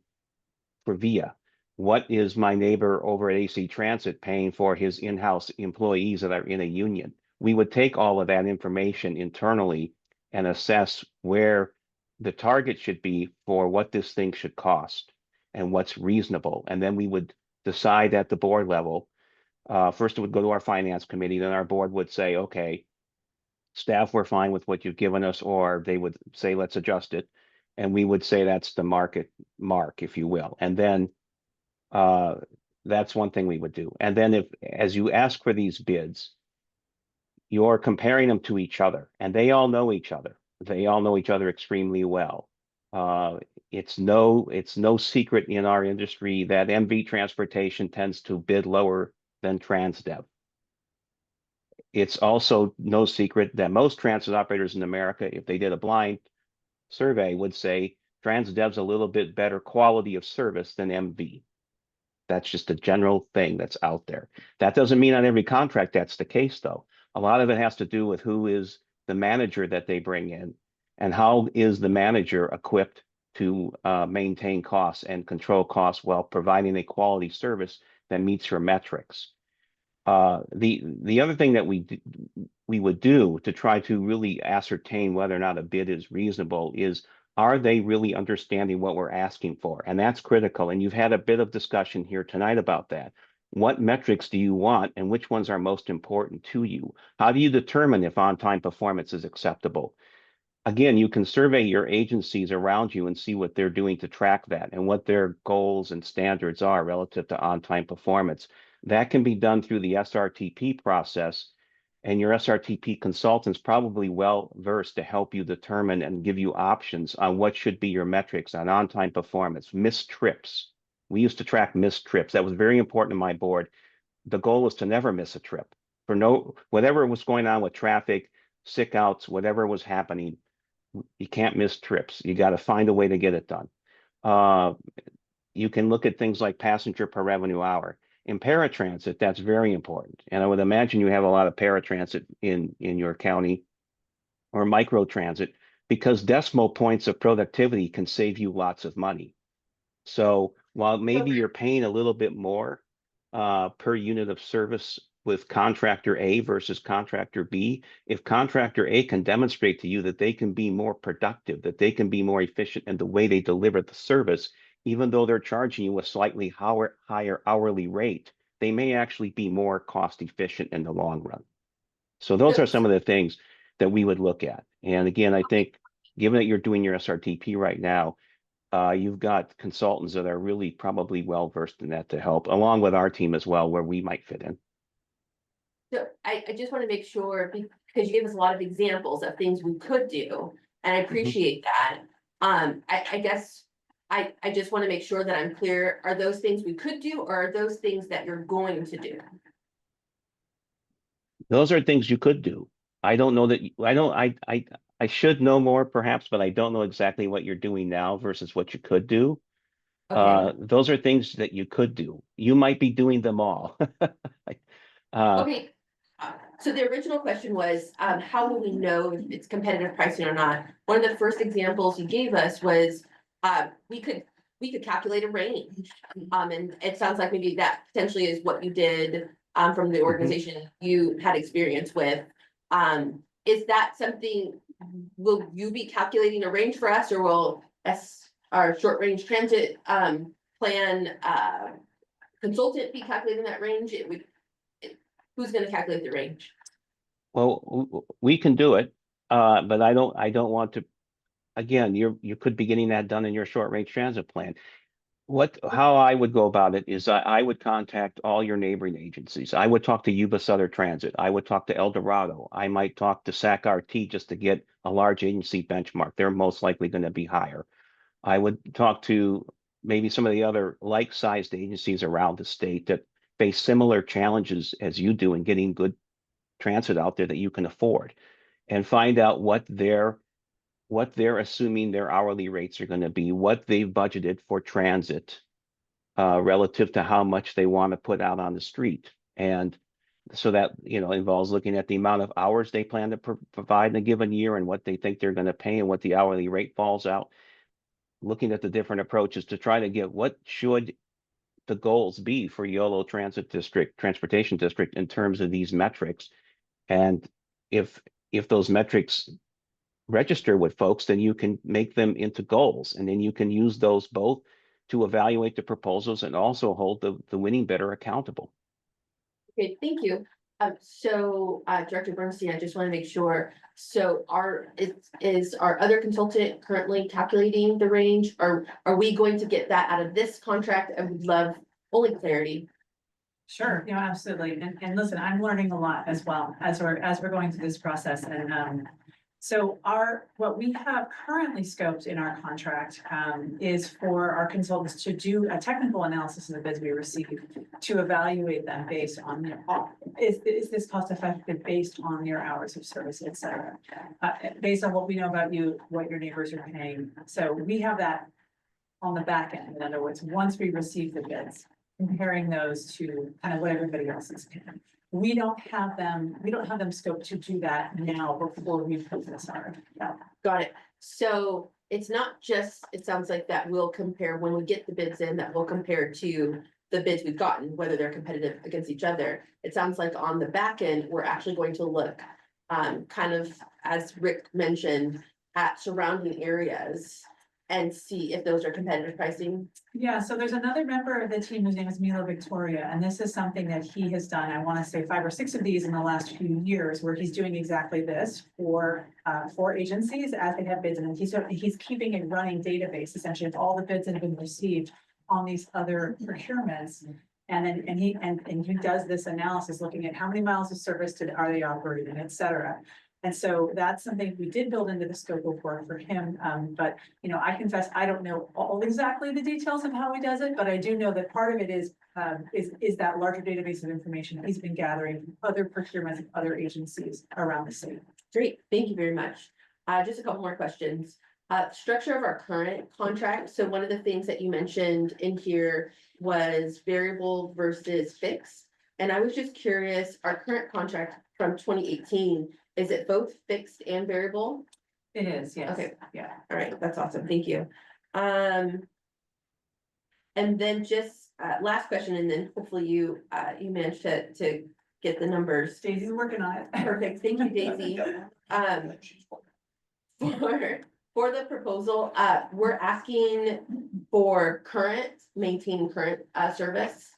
for VIA? What is my neighbor over at AC Transit paying for his in-house employees that are in a union? We would take all of that information internally and assess where the target should be for what this thing should cost and what's reasonable. And then we would decide at the board level. First, it would go to our finance committee. Then our board would say, okay, staff, we're fine with what you've given us, or they would say, let's adjust it. And we would say that's the market mark, if you will. And then that's one thing we would do. And then as you ask for these bids, you're comparing them to each other, and they all know each other. They all know each other extremely well. It's no secret in our industry that MV transportation tends to bid lower than Transdev. It's also no secret that most transit operators in America, if they did a blind survey, would say Transdev's a little bit better quality of service than MV. That's just a general thing that's out there. That doesn't mean on every contract that's the case, though. A lot of it has to do with who is the manager that they bring in and how is the manager equipped to maintain costs and control costs while providing a quality service that meets your metrics. The other thing that we would do to try to really ascertain whether or not a bid is reasonable is, are they really understanding what we're asking for? And that's critical. And you've had a bit of discussion here tonight about that. What metrics do you want and which ones are most important to you? How do you determine if on-time performance is acceptable? Again, you can survey your agencies around you and see what they're doing to track that and what their goals and standards are relative to on-time performance. That can be done through the SRTP process, and your SRTP consultant's probably well versed to help you determine and give you options on what should be your metrics on on-time performance. Missed trips. We used to track missed trips. That was very important to my board. The goal was to never miss a trip. Whatever was going on with traffic, sick outs, whatever was happening, you can't miss trips. You got to find a way to get it done. You can look at things like passenger per revenue hour. In paratransit, that's very important. And I would imagine you have a lot of paratransit in your county or microtransit, because decimal points of productivity can save you lots of money. So while maybe you're paying a little bit more per unit of service with contractor A versus contractor B, if contractor A can demonstrate to you that they can be more productive, that they can be more efficient in the way they deliver the service, even though they're charging you a slightly higher hourly rate, they may actually be more cost efficient in the long run. So those are some of the things that we would look at. And again, I think given that you're doing your SRTP right now, you've got consultants that are really probably well versed in that to help, along with our team as well, where we might fit in. So I just want to make sure, because you gave us a lot of examples of things we could do, and I appreciate that. I guess I just want to make sure that I'm clear. Are those things we could do, or are those things that you're going to do? Those are things you could do. I don't know that I should know more perhaps, but I don't know exactly what you're doing now versus what you could do. Okay. Those are things that you could do. You might be doing them all. Okay. So the original question was, how will we know if it's competitive pricing or not? One of the first examples you gave us was, we could calculate a range. And it sounds like maybe that potentially is what you did, from the organization you had experience with. Is that something, will you be calculating a range for us, or will our short range transit, plan, consultant be calculating that range? Who's gonna calculate the range? Well, we can do it, but I don't want to, again, you could be getting that done in your short range transit plan. How I would go about it is I would contact all your neighboring agencies. I would talk to Yuba Southern Transit. I would talk to El Dorado. I might talk to SAC-RT just to get a large agency benchmark. They're most likely going to be higher. I would talk to maybe some of the other like-sized agencies around the state that face similar challenges as you do in getting good transit out there that you can afford, and find out what they're assuming their hourly rates are going to be, what they've budgeted for transit relative to how much they want to put out on the street. And so that, involves looking at the amount of hours they plan to provide in a given year and what they think they're going to pay and what the hourly rate falls out. Looking at the different approaches to try to get what should the goals be for Yolo Transportation District in terms of these metrics. And if those metrics register with folks, then you can make them into goals, and then you can use those both to evaluate the proposals and also hold the winning bidder accountable. Okay, thank you. Director Bernstein, I just want to make sure, so is our other consultant currently calculating the range? Or are we going to get that out of this contract? I would love only clarity. Sure, absolutely. And listen, I'm learning a lot as well as we're going through this process. And so what we have currently scoped in our contract is for our consultants to do a technical analysis of the bids we receive, to evaluate them based on is this cost effective based on your hours of service, et cetera, based on what we know about you, what your neighbors are paying. So we have that on the back end. In other words, once we receive the bids, comparing those to kind of what everybody else is paying. We don't have them scoped to do that now before we put this on. Got it. So it's not just, it sounds like that we'll compare when we get the bids in, that we'll compare to the bids we've gotten, whether they're competitive against each other. It sounds like on the back end, we're actually going to look kind of, as Rick mentioned, at surrounding areas and see if those are competitive pricing. Yeah, so there's another member of the team whose name is Milo Victoria, and this is something that he has done, I want to say 5 or 6 of these in the last few years, where he's doing exactly this for agencies as they have bids, and he's keeping a running database essentially of all the bids that have been received on these other procurements. And he does this analysis looking at how many miles of service are they operating, et cetera. And so that's something we did build into the scope of work for him. But, I confess, I don't know all exactly the details of how he does it, but I do know that part of it is that larger database of information he's been gathering from other procurements of other agencies around the state. Great, thank you very much. Just a couple more questions. Structure of our current contract. So one of the things that you mentioned in here was variable versus fixed. And I was just curious, our current contract from 2018, is it both fixed and variable? It is, yes. Okay. Yeah. All right, that's awesome. Thank you. And then just last question, and then hopefully you managed to get the numbers. Daisy's working on it. Perfect. Thank you, Daisy. For the proposal, we're asking for maintain current service.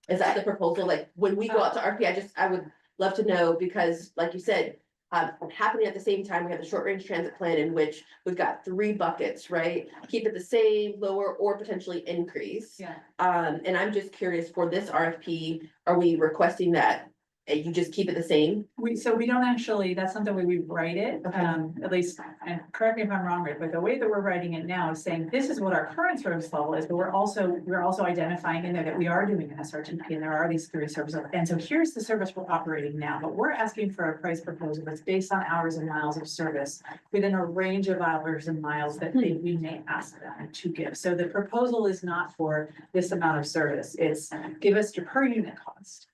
Is that the proposal? Like when we go out to RP, I would love to know, because like you said, happening at the same time, we have the short range transit plan in which we've got 3 buckets, right? Keep it the same, lower, or potentially increase. Yeah. And I'm just curious, for this RFP, are we requesting that you just keep it the same? So we don't actually, that's not the way we write it, at least, and correct me if I'm wrong, Rick, but the way that we're writing it now is saying this is what our current service level is, but we're also identifying in there that we are doing an SRTP and there are these 3 services. And so here's the service we're operating now, but we're asking for a price proposal that's based on hours and miles of service within a range of hours and miles that we may ask them to give. So the proposal is not for this amount of service, it's give us your per unit cost,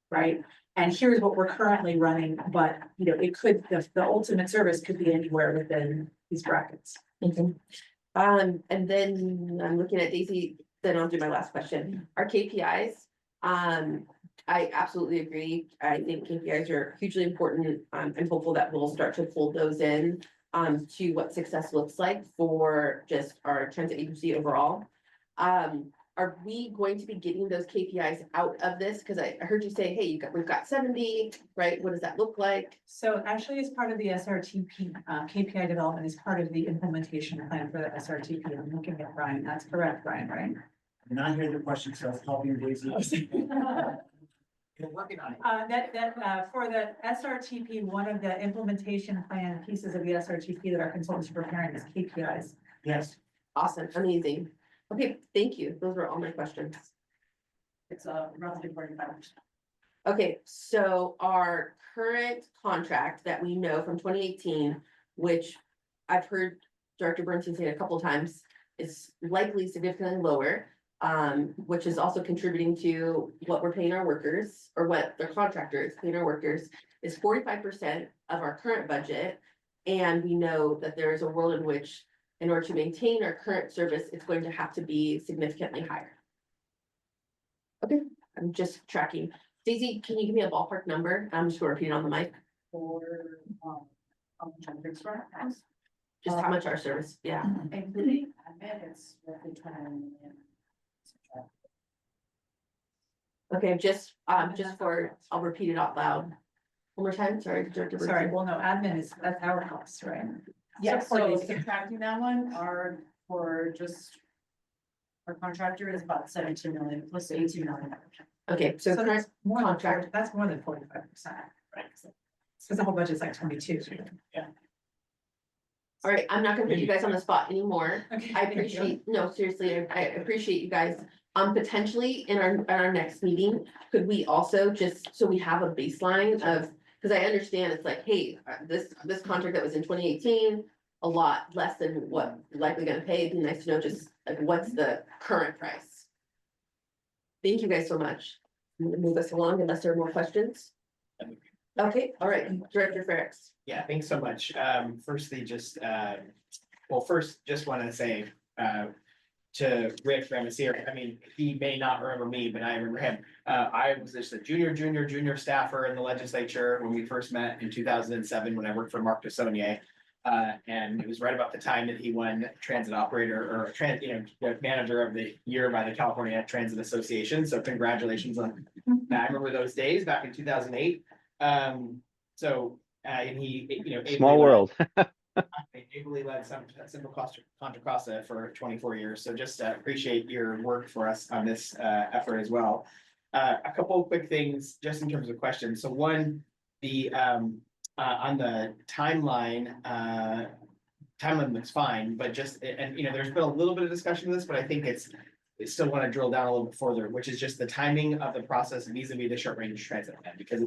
right? And here's what we're currently running, but it could, the ultimate service could be anywhere within these brackets. And then I'm looking at Daisy, then I'll do my last question. Our KPIs, I absolutely agree. I think KPIs are hugely important. I'm hopeful that we'll start to fold those in to what success looks like for just our transit agency overall. are we going to be getting those KPIs out of this? Cause I heard you say, hey, we've got 70, right? What does that look like? So actually, as part of the SRTP, KPI development is part of the implementation plan for the SRTP. I'm looking at Brian. That's correct, Brian, right? I'm not hearing the question, so I'll help you, Daisy. You're working on it. For the SRTP, one of the implementation plan pieces of the SRTP that our consultants are preparing is KPIs. Yes. Awesome, amazing. Okay, thank you. Those were all my questions. It's roughly 45%. Okay, so our current contract that we know from 2018, which I've heard Director Bernstein say a couple times, is likely significantly lower. Which is also contributing to what we're paying our workers, or what their contractor is paying our workers, is 45% of our current budget. And we know that there is a world in which, in order to maintain our current service, it's going to have to be significantly higher. Okay, I'm just tracking. Daisy, can you give me a ballpark number? I'm just gonna repeat it on the mic. For, Just how much our service, yeah. including admin, it's roughly 20 million. Okay, just for, I'll repeat it out loud. One more time, sorry, Director Sorry, Bernstein. well, no, admin is, that's our cost, right? Yeah, So so for subtracting that one, our, for just. Our contractor is about 17 million, plus 18 million. Okay, so current that's more than contract. that's more than 45%, right? Because the whole budget's like 22. All right, I'm not gonna put you guys on the spot anymore. Okay. I appreciate, no, seriously, I appreciate you guys. Potentially in our next meeting, could we also just, so we have a baseline of, because I understand it's like, hey, this contract that was in 2018, a lot less than what we're likely gonna pay. It'd be nice to know just like what's the current price. Thank you guys so much. I'm gonna move us along unless there are more questions. Okay, all right, Director Ferrex. Yeah, thanks so much. Firstly, just, first, just want to say, to Rick Ramasier, I mean, he may not remember me, but I remember him. I was just a junior staffer in the legislature when we first met in 2007, when I worked for Mark DeSaulnier. And it was right about the time that he won transit operator or manager of the year by the California Transit Association. So congratulations on that. I remember those days back in 2008. And he, Small world. ably led some Simple Contra Costa for 24 years. So just appreciate your work for us on this effort as well. A couple of quick things just in terms of questions. So one, the on the timeline, timeline looks fine, but just, and there's been a little bit of discussion of this, but I think it's still want to drill down a little bit further, which is just the timing of the process vis-a-vis the short range transit plan, because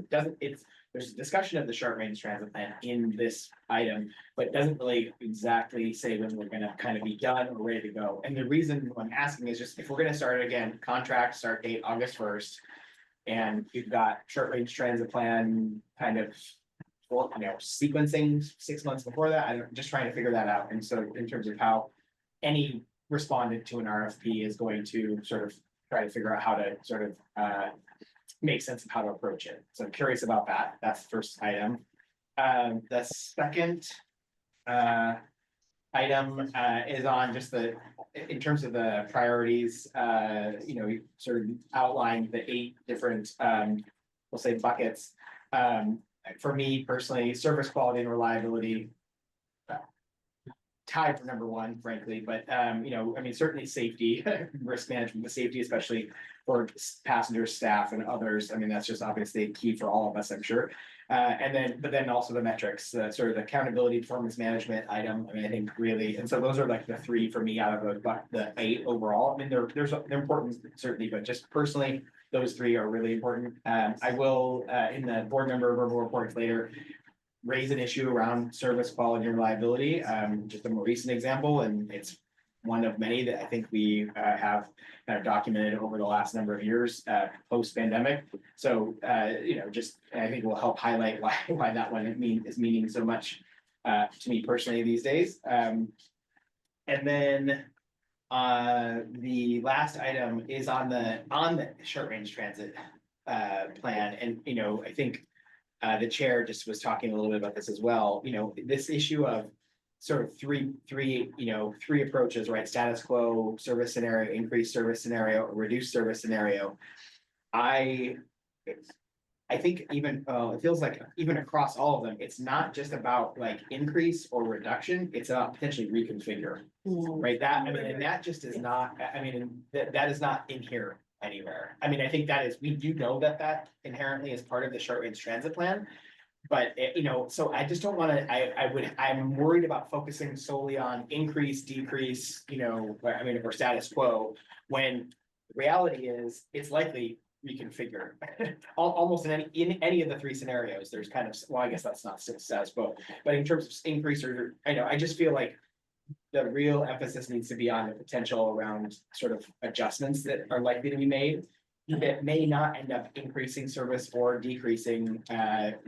there's a discussion of the short range transit plan in this item, but it doesn't really exactly say when we're gonna kind of be done or ready to go. And the reason I'm asking is just if we're gonna start again, contract start date August 1st, and you've got short range transit plan kind of sequencing 6 months before that, I'm just trying to figure that out. And so in terms of how any respondent to an RFP is going to sort of try to figure out how to sort of make sense of how to approach it. So I'm curious about that. That's the first item. The second item is on just in terms of the priorities, you sort of outlined the 8 different, we'll say buckets. For me personally, service quality and reliability, tied for number 1, frankly, but certainly safety, risk management, the safety, especially for passengers, staff, and others. I mean, that's just obviously key for all of us, I'm sure. But then also the metrics, sort of the accountability, performance management item. I mean, I think really, and so those are like the 3 for me out of the 8 overall. I mean, they're important certainly, but just personally, those 3 are really important. I will, in the board member verbal reports later, raise an issue around service quality and reliability, just a more recent example, and it's one of many that I think we have kind of documented over the last number of years post-pandemic. So just I think will help highlight why that one is meaning so much to me personally these days. And then the last item is on the short range transit plan, and I think the chair just was talking a little bit about this as well. This issue of sort of three, three approaches, right? Status quo, service scenario, increased service scenario, or reduced service scenario. I think even, it feels like even across all of them, it's not just about like increase or reduction, it's about potentially reconfigure, right? That, I mean, and that just is not, I mean, that is not in here anywhere. I mean, I think that is, we do know that that inherently is part of the short range transit plan. But so I just don't wanna, I'm worried about focusing solely on increase, decrease, or status quo. When the reality is, it's likely reconfigure. Almost in any of the three scenarios, there's kind of, well, I guess that's not status quo. But in terms of increase or, I just feel like the real emphasis needs to be on the potential around sort of adjustments that are likely to be made. That may not end up increasing service or decreasing,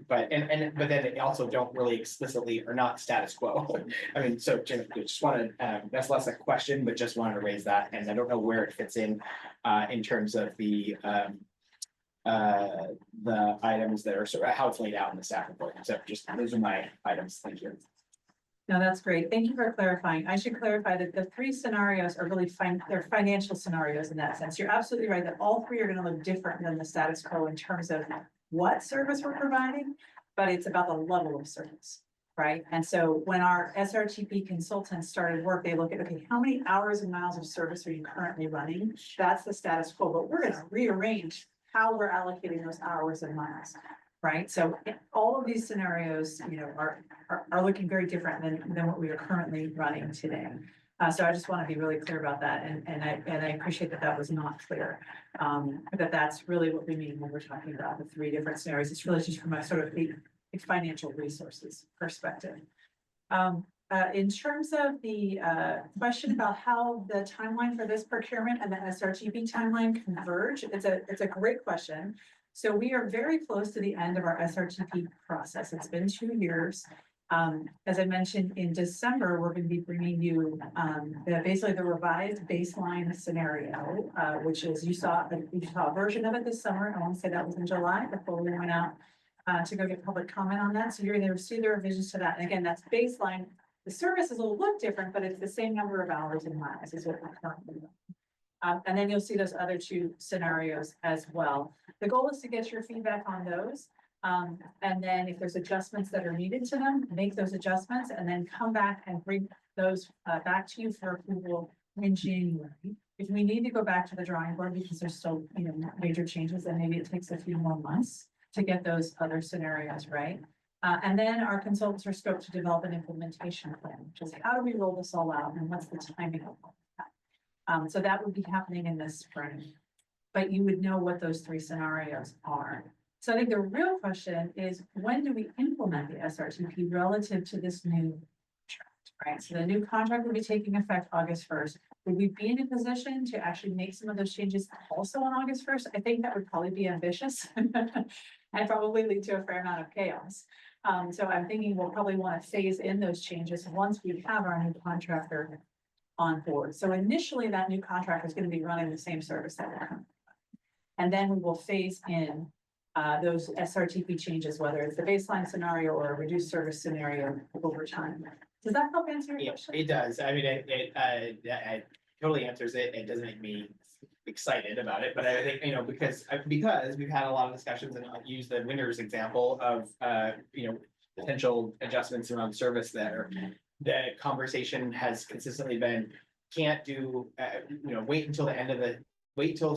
but then they also don't really explicitly or not status quo. I mean, so just wanted, that's less a question, but just wanted to raise that, and I don't know where it fits in terms of the items that are sort of how it's laid out in the staff report. So just those are my items. Thank you. No, that's great. Thank you for clarifying. I should clarify that the three scenarios are really they're financial scenarios in that sense. You're absolutely right that all three are going to look different than the status quo in terms of what service we're providing, but it's about the level of service, right? And so when our SRTP consultants started work, they look at, okay, how many hours and miles of service are you currently running? That's the status quo, but we're going to rearrange how we're allocating those hours and miles. Right, so all of these scenarios, are looking very different than what we are currently running today. So I just want to be really clear about that, and I appreciate that was not clear. That's really what we mean when we're talking about the three different scenarios. It's really just from a sort of a financial resources perspective. In terms of the question about how the timeline for this procurement and the SRTP timeline converge, it's a great question. So we are very close to the end of our SRTP process. It's been 2 years. As I mentioned, in December, we're going to be bringing you basically the revised baseline scenario, which is you saw a version of it this summer. I want to say that was in July before we went out to go get public comment on that. So you're going to see the revisions to that. And again, that's baseline. The service is a little look different, but it's the same number of hours and miles is what we're currently doing. And then you'll see those other two scenarios as well. The goal is to get your feedback on those. And then if there's adjustments that are needed to them, make those adjustments and then come back and bring those back to you for approval in January. If we need to go back to the drawing board because there's still major changes, and maybe it takes a few more months to get those other scenarios right. And then our consultants are scoped to develop an implementation plan, which is how do we roll this all out and what's the timing of that? So that would be happening in this spring, but you would know what those three scenarios are. So I think the real question is, when do we implement the SRTP relative to this new contract, right? So the new contract will be taking effect August 1st. Would we be in a position to actually make some of those changes also on August 1st? I think that would probably be ambitious and probably lead to a fair amount of chaos. So I'm thinking we'll probably want to phase in those changes once we have our new contractor on board. So initially that new contract is going to be running the same service that we're currently running. And then we will phase in those SRTP changes, whether it's the baseline scenario or a reduced service scenario over time. Does that help answer your question? It does. I mean, it totally answers it. It doesn't make me excited about it, but I think, because we've had a lot of discussions, and I'll use the winners example of, potential adjustments around service there. The conversation has consistently been, can't do, wait until the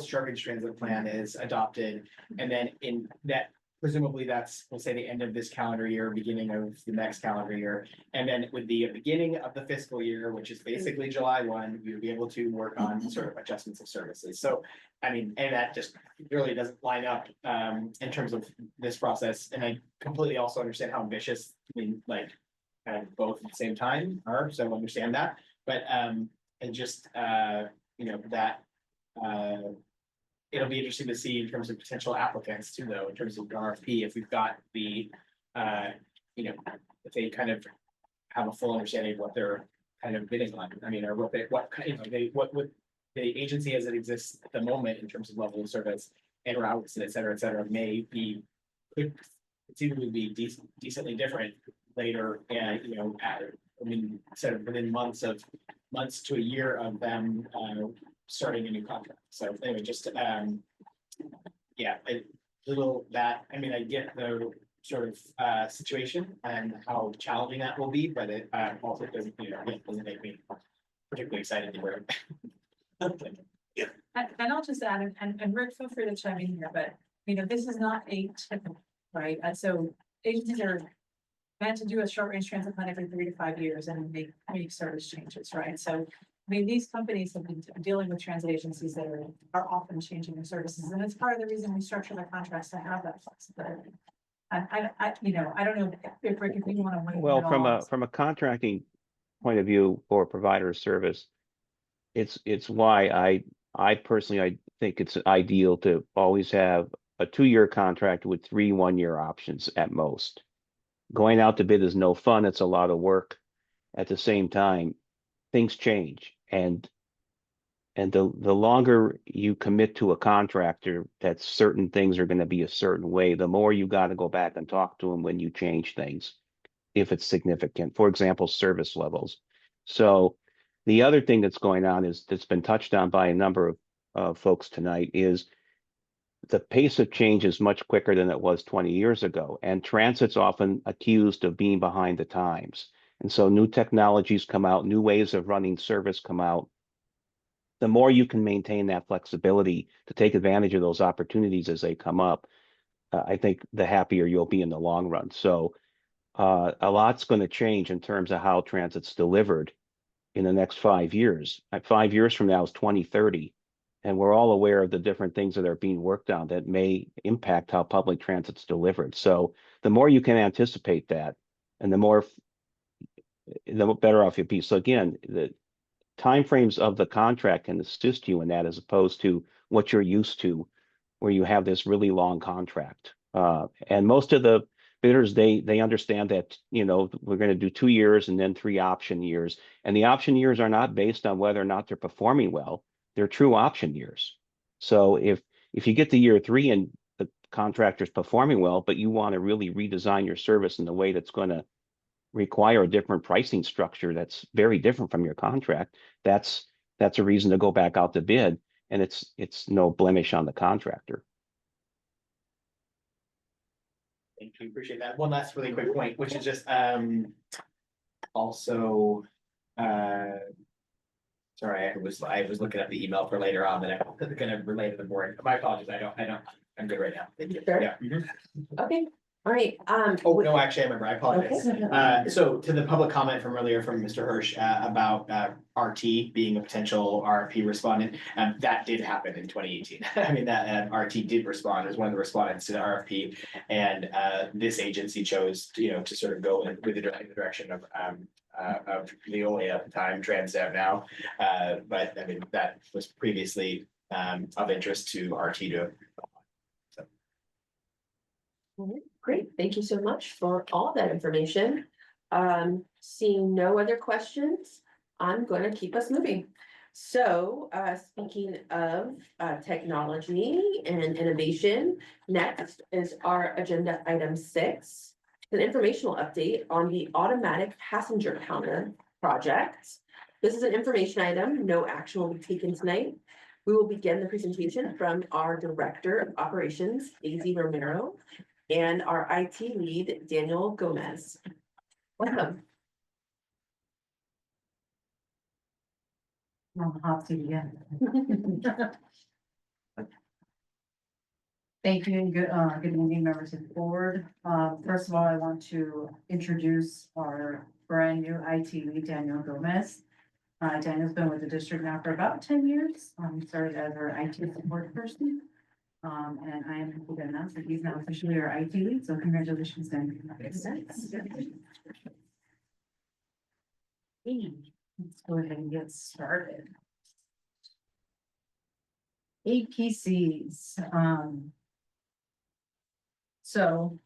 short range transit plan is adopted. And then in that, presumably that's, we'll say the end of this calendar year, beginning of the next calendar year. And then with the beginning of the fiscal year, which is basically July 1, we would be able to work on sort of adjustments of services. So, I mean, and that just really doesn't line up in terms of this process. And I completely also understand how ambitious, kind of both at the same time are, so I understand that, but and just that it'll be interesting to see in terms of potential applicants too, though, in terms of RFP, if we've got the if they kind of have a full understanding of what they're kind of bidding on. I mean, or what the agency as it exists at the moment in terms of level of service and routes and et cetera, could conceivably be decently different later, and I mean, sort of within months to a year of them, starting a new contract. So anyway, just, yeah, a little that, I mean, I get the sort of, situation and how challenging that will be, but it, also doesn't, you know, it doesn't make me particularly excited to work. And I'll just add, and Rick, feel free to chime in here, but, you know, this is not atypical, right? And so agencies are meant to do a short range transit plan every 3 to 5 years and make service changes, right? So, I mean, these companies have been dealing with transit agencies that are often changing their services, and it's part of the reason we structure the contracts to have that flexibility. And you know, I don't know if Rick, if you want to weigh in Well, at all. from a contracting point of view for provider of service, it's why I personally, I think it's ideal to always have a 2-year contract with 3 1-year options at most. Going out to bid is no fun. It's a lot of work. At the same time, things change, and the longer you commit to a contractor that certain things are going to be a certain way, the more you got to go back and talk to them when you change things, if it's significant. For example, service levels. So the other thing that's going on is that's been touched on by a number of folks tonight is the pace of change is much quicker than it was 20 years ago, and transit's often accused of being behind the times. And so new technologies come out, new ways of running service come out. The more you can maintain that flexibility to take advantage of those opportunities as they come up, I think the happier you'll be in the long run. So a lot's going to change in terms of how transit's delivered in the next 5 years. 5 years from now is 2030. And we're all aware of the different things that are being worked on that may impact how public transit's delivered. So the more you can anticipate that, and the better off you'll be. So again, the timeframes of the contract can assist you in that, as opposed to what you're used to, where you have this really long contract. And most of the bidders, they understand that, you know, we're going to do 2 years and then 3 option years. And the option years are not based on whether or not they're performing well. They're true option years. So if you get to year 3 and the contractor's performing well, but you want to really redesign your service in a way that's going to require a different pricing structure that's very different from your contract, that's a reason to go back out to bid, and it's no blemish on the contractor. Thank you, appreciate that. One last really quick point, which is just, also, sorry, I was looking at the email for later on that I'm gonna relay to the board. My apologies, I'm good right now. Thank you. Sure. Yeah. Mhm. Okay, all right, Oh, no, actually, I remember, I apologize. Okay. So to the public comment from earlier from Mr. Hirsch, about, RT being a potential RFP respondent, that did happen in 2018. I mean, that, RT did respond as one of the respondents to the RFP. And, this agency chose, you know, to sort of go in the direction of Veolia at the time, Transdev now. But I mean, that was previously, of interest to RT to. All right, great, thank you so much for all that information. Seeing no other questions, I'm gonna keep us moving. So, speaking of technology and innovation, next is our agenda item 6. An informational update on the automatic passenger counter project. This is an information item, no action will be taken tonight. We will begin the presentation from our Director of Operations, Daisy Romero, and our IT lead, Daniel Gomez. Welcome. Thank you and good evening, members of the board. First of all, I want to introduce our brand new IT lead, Daniel Gomez. Daniel's been with the district now for about 10 years. He started as our IT support person. And I am happy to announce that he's now officially our IT lead, so congratulations, Dan. Let's go ahead and get started. APCs, so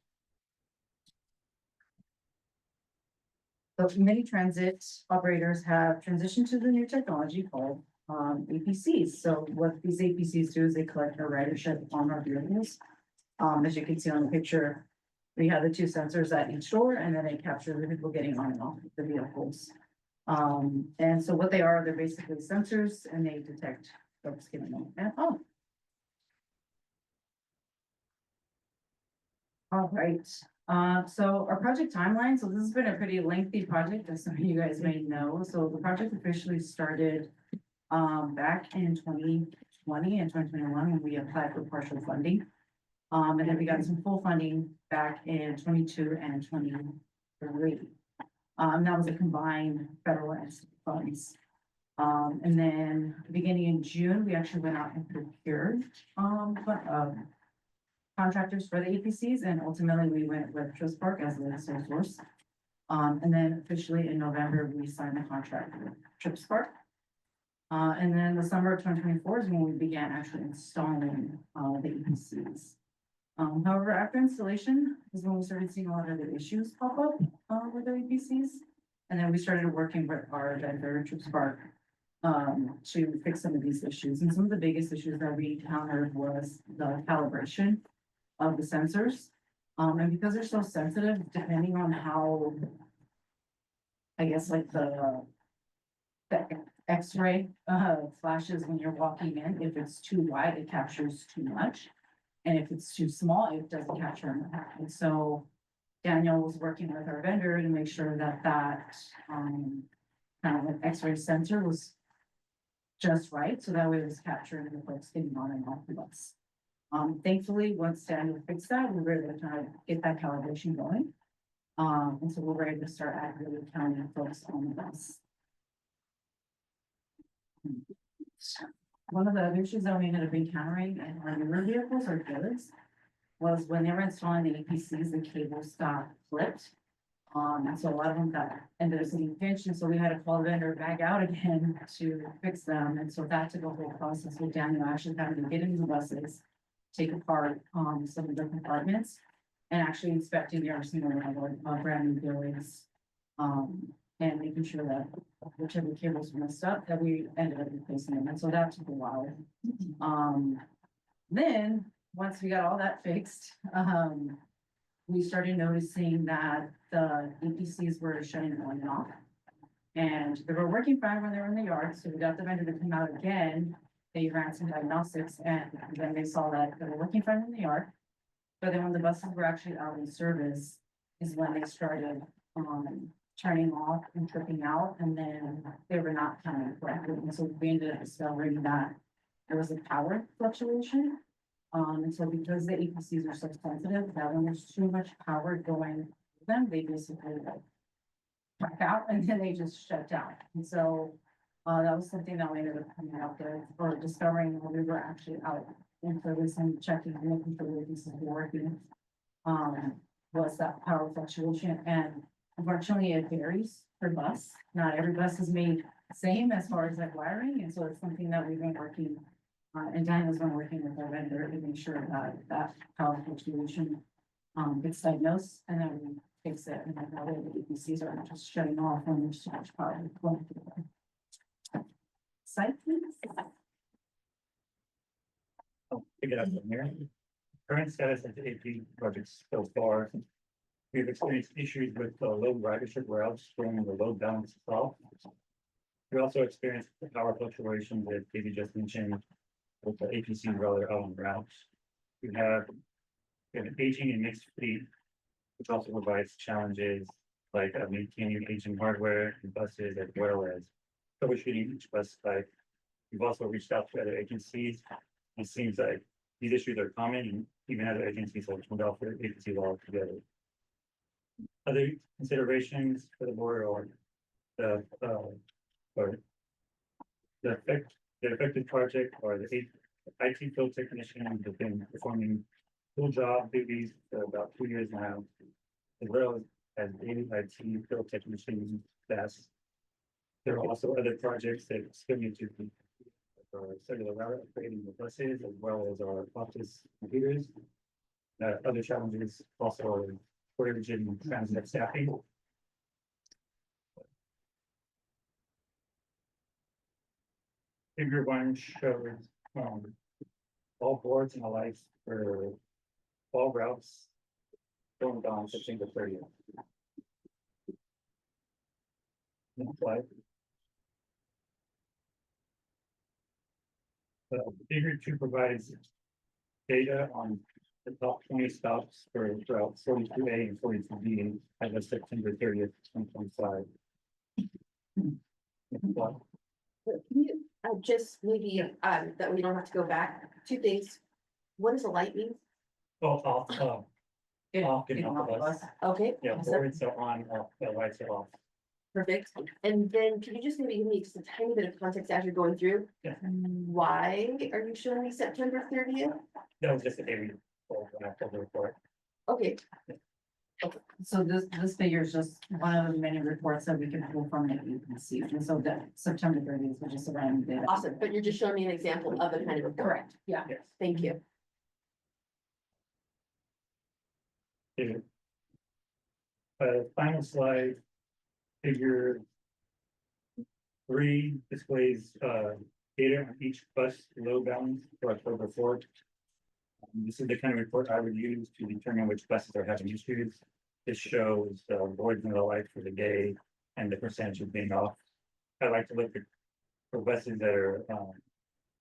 many transit operators have transitioned to the new technology called APCs. So what these APCs do is they collect our ridership on our vehicles. As you can see on the picture, We have the two sensors at each door, and then they capture the people getting on and off the vehicles. And so what they are, they're basically sensors, and they detect folks getting on and off. All right, so our project timeline, so this has been a pretty lengthy project, as some of you guys may know. So the project officially started back in 2020 and 2021 when we applied for partial funding. And then we got some full funding back in 22 and 23. That was a combined federal and state funds. And then beginning in June, we actually went out and procured contractors for the APCs, and ultimately we went with Trust Park as the sole source. And then officially in November, we signed the contract with Trip Spark. And then the summer of 2024 is when we began actually installing the APCs. However, after installation is when we started seeing a lot of the issues pop up with the APCs. And then we started working with our vendor, Trip Spark, to fix some of these issues. And some of the biggest issues that we encountered was the calibration of the sensors. And because they're so sensitive, depending on how, I guess, like the X-ray flashes when you're walking in, if it's too wide, it captures too much. And if it's too small, it doesn't capture enough. And so Daniel was working with our vendor to make sure that kind of an X-ray sensor was just right. So that way it was capturing the folks getting on and off the bus. Thankfully, once Daniel fixed that, we were able to kind of get that calibration going. And so we were able to start accurately counting folks on the bus. One of the other issues that we ended up encountering in our newer vehicles or goods was when they were installing the APCs, the cables got flipped. And so a lot of them ended up getting pinched, and so we had to call the vendor back out again to fix them. And so that took a whole process with Daniel actually having to get into the buses, take apart some of the compartments, and actually inspecting every single one of our brand new buildings. And making sure that whichever cables were messed up, that we ended up replacing them. And so that took a while. Then, once we got all that fixed, we started noticing that the APCs were shutting on and off. And they were working fine when they were in the yard, so we got the vendor to come out again. They ran some diagnostics, and then they saw that they were working fine in the yard. But then when the buses were actually out in service, is when they started turning off and tripping out, and then they were not coming correctly. And so we ended up discovering that there was a power fluctuation. And so because the APCs are so sensitive, that when there's too much power going through them, they basically like back out and then they just shut down. And so that was something that we ended up coming out with or discovering when we were actually out in service and checking and making sure the APCs were working. Was that power fluctuation, and unfortunately, it varies per bus. Not every bus is made the same as far as like wiring, and so it's something that we've been working, and Daniel's been working with our vendor to make sure that that power fluctuation gets diagnosed, and then we fix it, and then that way the APCs are not just shutting off when there's too much power going through them. Site, please. Pick it up from here. Current status of the AP projects so far. We've experienced issues with low ridership routes during the load balance itself. We also experienced the power fluctuation that Katie just mentioned with the APC rather out on routes. We have an aging and mixed fleet, which also provides challenges like maintaining aging hardware and buses, as well as troubleshooting each bus type. We've also reached out to other agencies. It seems like these issues are common, and even other agencies have come out for agency law together. Other considerations for the board are the affected project or the IT field technicians have been performing full job duties for about 2 years now, as well as daily IT field technician tasks. There are also other projects that still need to be cellular router upgrading the buses, as well as our office computers. Other challenges also are shortage in transit staffing. Figure one shows all boards and the lights for all routes going down September 30th. Next slide. Figure 2 provides data on the top 20 stops for route 42A and 42B as of September 30th, 2025. Next slide. Can you, just maybe, that we don't have to go back, two things. What does a light mean? Oh, off, off, getting off the bus. Okay. Yeah, boards are on, off, the lights are off. Perfect. And then can you just maybe give me just a tiny bit of context as you're going through? Yeah. Why are you showing me September 30th? That was just a daily, October report. Okay, So this figure is just one of the many reports that we can pull from that you can see. And so that September 30th, which is a random data. awesome. But you're just showing me an example of the kind of report. Correct, yeah. Yes. Thank you. Okay. Final slide, figure 3 displays data on each bus load balance for October 4th. This is the kind of report I would use to determine which buses are having issues. This shows boards in the light for the day and the percentage of being off. I like to look for buses that are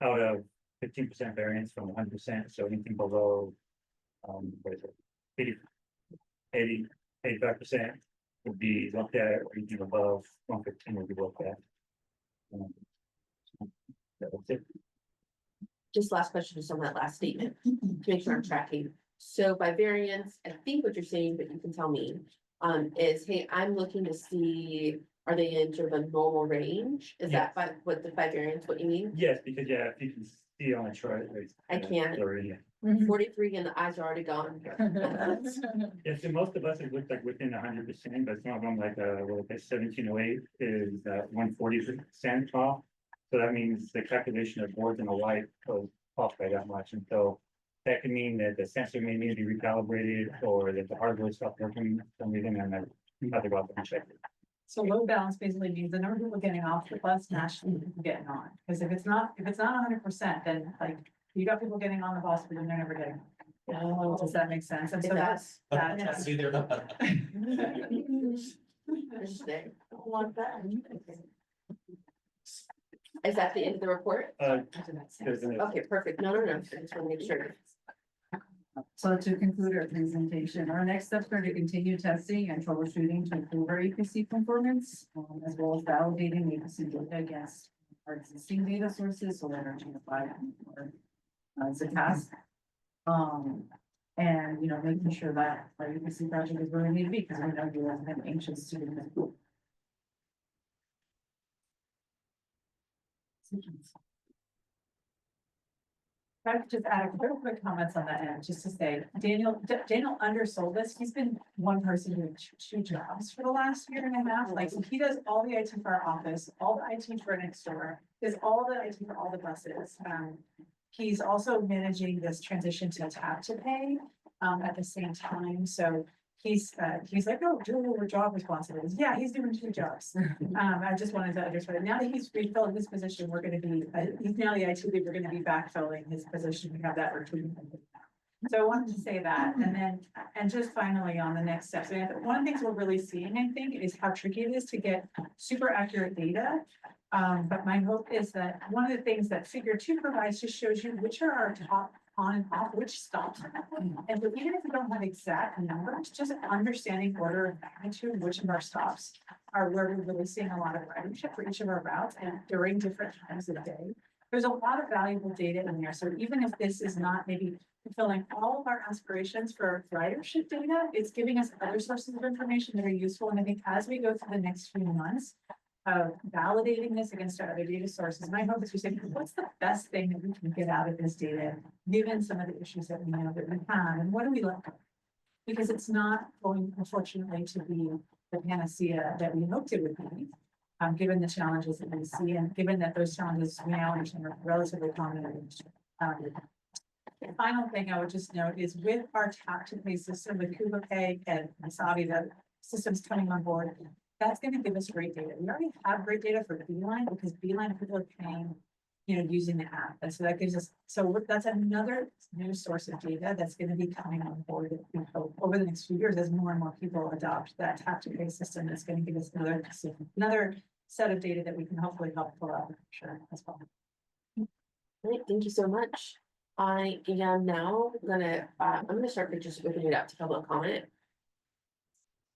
out of 15% variance from 100%, so anything below what is it, 85% would be looked at, or anything above 115 would be looked at. That's it. Just last question, just on that last statement, to make sure I'm tracking. So by variance, I think what you're saying, but you can tell me, is, hey, I'm looking to see, are they in sort of a normal range? Is that by what variance, what you mean? Yes, because yeah, if you can see on the chart. I can't. Already. 43 and the eyes are already gone. Yeah, so most of us have looked like within 100%, but some of them like 1708 is 140% off. So that means the calculation of boards and the light goes off by that much, and so that can mean that the sensor may need to be recalibrated or that the hardware stopped working for some reason, and I have to go out and check it. So load balance basically means the number of people getting off the bus match the people getting on, because if it's not 100%, then like you got people getting on the bus, but then they're never getting. Oh, does that make sense? And so It that's. See, they're not. Interesting. Want that. Is that the end of the report? There's an- Okay, perfect. No, I just want to make sure. So to conclude our presentation, our next steps are to continue testing and troubleshooting to improve our EPC performance, as well as validating the EPC data against our existing data sources, so Energy Unified as a task. And, you know, making sure that our EPC project is where we need to be, because we know you have been anxious to do this. If I could just add a couple quick comments on that end, just to say, Daniel undersold this. He's been one person doing two jobs for the last year and a half. Like, so he does all the IT for our office, all the IT for next door, does all the IT for all the buses. He's also managing this transition to tap to pay at the same time. So he's like, oh, doing more job responsibilities. Yeah, he's doing two jobs. I just wanted to understand. Now that he's refilled his position, we're going to be, he's now the IT lead, we're going to be backfilling his position. We have that routine. So I wanted to say that. And then, and just finally on the next steps, one of the things we're really seeing, I think, is how tricky it is to get super accurate data. But my hope is that one of the things that figure 2 provides just shows you which are our top on and off, which stops. And so even if we don't have exact numbers, just understanding order of magnitude, which of our stops are where we're really seeing a lot of ridership for each of our routes and during different times of the day. There's a lot of valuable data in there. So even if this is not maybe fulfilling all of our aspirations for ridership data, it's giving us other sources of information that are useful. And I think as we go through the next few months, of validating this against our other data sources. My hope is to say, what's the best thing that we can get out of this data, given some of the issues that we know that we have, and what do we look at? Because it's not going, unfortunately, to be the panacea that we hoped it would be, given the challenges that we see, and given that those challenges we now understand are relatively common. The final thing I would just note is with our tap to pay system with Kuba Pay and Saudi, the systems coming on board, that's going to give us great data. We already have great data for Beeline because Beeline people are paying using the app. And so that gives us, that's another new source of data that's gonna be coming on board, we hope, over the next few years as more and more people adopt that tap to pay system. That's gonna give us another set of data that we can hopefully help pull out, sure, as well. Great, thank you so much. I am now gonna, I'm gonna start by just opening it up to public comment.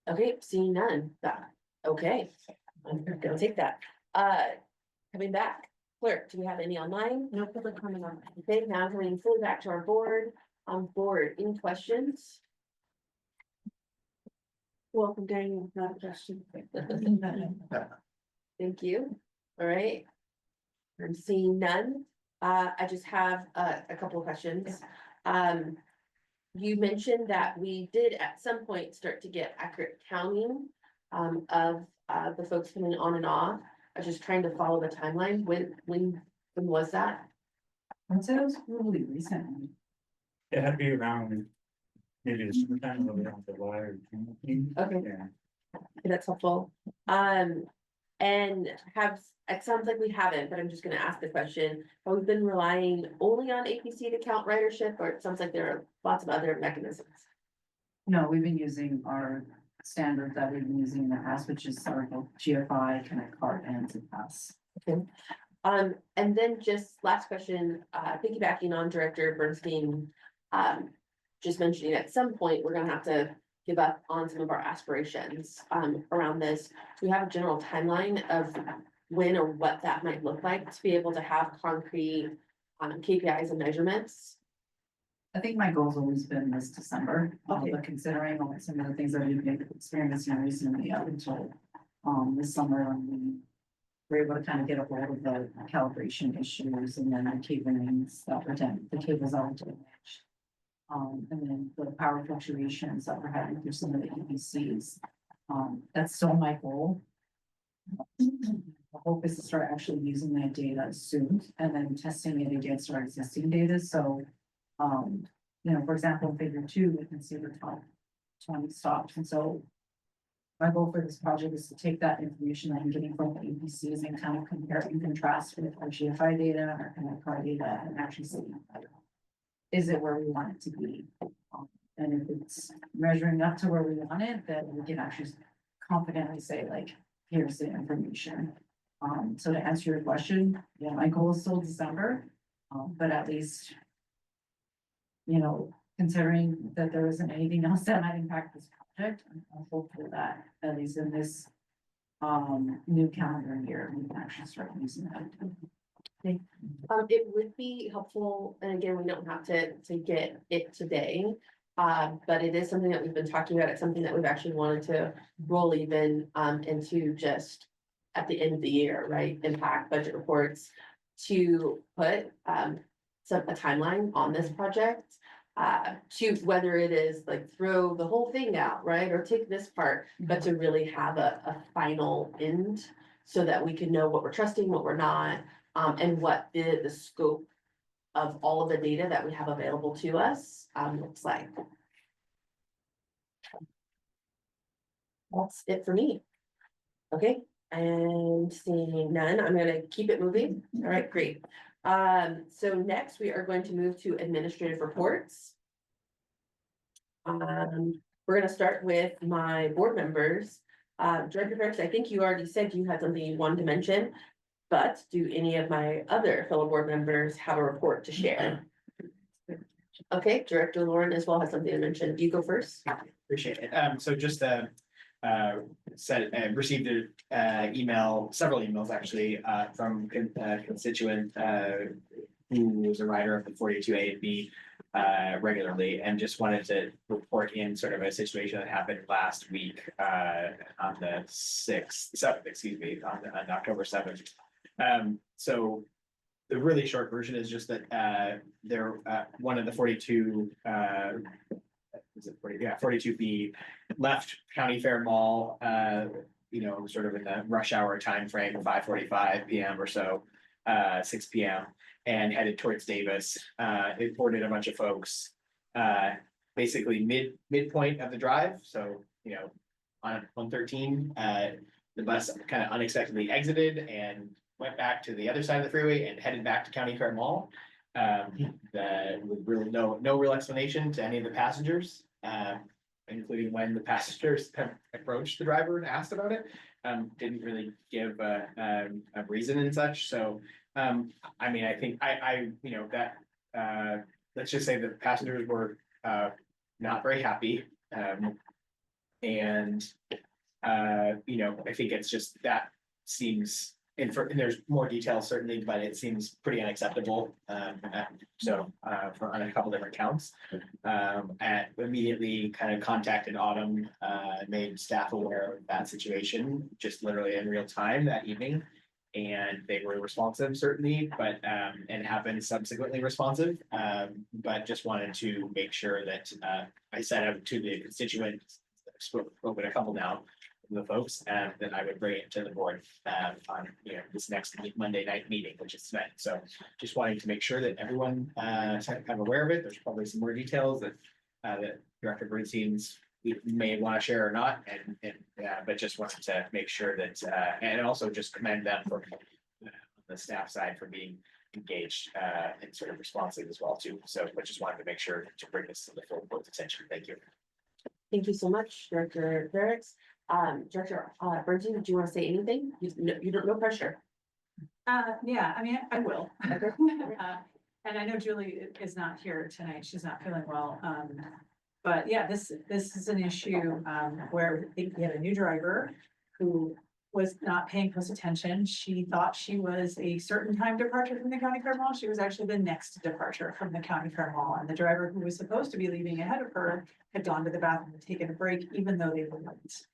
Okay, seeing none, okay, I'm gonna take that. Coming back, clerk, do we have any online? No public comment on. Okay, now coming fully back to our board, any questions? Welcome, Daniel, not a question. Thank you, all right. I'm seeing none, I just have a couple of questions. You mentioned that we did at some point start to get accurate counting of the folks coming on and off. I was just trying to follow the timeline. When was that? I'd say it was really recent. It had to be around maybe the summertime, or around July or June. Okay. Yeah. That's helpful. And it sounds like we haven't, but I'm just gonna ask the question. Have we been relying only on APC to count ridership, or it sounds like there are lots of other mechanisms? No, we've been using our standard that we've been using in the past, which is our GFI, Connect Card, and Pass. Okay. And then just last question, piggybacking on Director Bernstein, just mentioning at some point, we're gonna have to give up on some of our aspirations, around this. Do we have a general timeline of when or what that might look like to be able to have concrete, KPIs and measurements? I think my goal's always been this December, Okay. but considering all some of the things that we've been experiencing recently up until this summer, when we were able to kind of get a hold of the calibration issues and then the cablings that were done, the cables that were damaged. And then the power fluctuations that we're having through some of the EPCs. That's still my goal. The hope is to start actually using that data soon and then testing it against our existing data, so. For example, in figure 2, we can see the top 20 stops, and so. My goal for this project is to take that information that I'm getting from the APCs and kind of compare and contrast with our GFI data, our Connect Card data, and actually see. Is it where we want it to be? And if it's measuring up to where we want it, then we can actually confidently say, like, here's the information. So to answer your question, yeah, my goal is still December, but at least, considering that there isn't anything else that might impact this project, I'm hopeful that at least in this new calendar year, we can actually start using that. It would be helpful, and again, we don't have to get it today. But it is something that we've been talking about. It's something that we've actually wanted to roll even into just at the end of the year, right? Impact budget reports to put a timeline on this project. To whether it is like throw the whole thing out, right? Or take this part, but to really have a final end so that we can know what we're trusting, what we're not, and what the scope of all of the data that we have available to us looks like. That's it for me. Okay, and seeing none, I'm gonna keep it moving. All right, great. So next we are going to move to administrative reports. We're gonna start with my board members. Director Ferris, I think you already said you had something you wanted to mention, but do any of my other fellow board members have a report to share? Okay, Director Lauren as well has something to mention. You go first. Appreciate it. So just received an email, several emails actually, from a constituent who was a rider of the 42A and B regularly, and just wanted to report in sort of a situation that happened last week on the 7th, excuse me, on October 7th. So the really short version is just that one of the 42 42B left County Fair Mall, sort of in the rush hour timeframe, 5:45 PM or so, 6 PM, and headed towards Davis. It boarded a bunch of folks, basically midpoint of the drive. So, on 113, the bus kind of unexpectedly exited and went back to the other side of the freeway and headed back to County Fair Mall. With really no real explanation to any of the passengers, including when the passengers approached the driver and asked about it. Didn't really give a reason and such, so, I mean, I think you know, that, let's just say the passengers were, not very happy. And, you know, I think it's just that seems, and there's more details certainly, but it seems pretty unacceptable. So, on a couple different counts. And immediately kind of contacted Autumn, made staff aware of that situation, just literally in real time that evening. And they were responsive certainly, but, and have been subsequently responsive. But just wanted to make sure that, I said out to the constituents, spoken a couple now, the folks, that I would bring it to the board, on, you know, this next Monday night meeting, which is tonight. So just wanting to make sure that everyone, is kind of aware of it. There's probably some more details that, that Director Bernstein's may want to share or not, and, but just wanted to make sure that, and also just commend them for the staff side for being engaged, and sort of responsive as well too. So, but just wanted to make sure to bring this to the full board's attention. Thank you. Thank you so much, Director Barracks. Director Bernstein, do you want to say anything? You don't, no pressure. Yeah, I mean, I will. And I know Julie is not here tonight. She's not feeling well. But yeah, this is an issue, where we had a new driver who was not paying close attention. She thought she was a certain time departure from the County Fair Mall. She was actually the next departure from the County Fair Mall. And the driver who was supposed to be leaving ahead of her had gone to the bathroom and taken a break, even though they were late.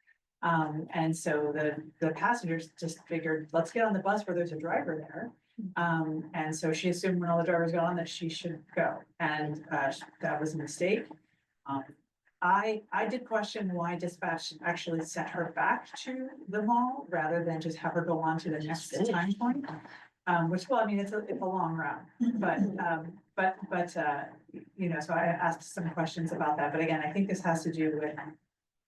And so the passengers just figured, let's get on the bus where there's a driver there. And so she assumed when all the drivers got on that she should go, and that was a mistake. I did question why dispatch actually sent her back to the mall rather than just have her go on to the next time point. Which, well, I mean, it's a long route, but, you know, so I asked some questions about that, but again, I think this has to do with,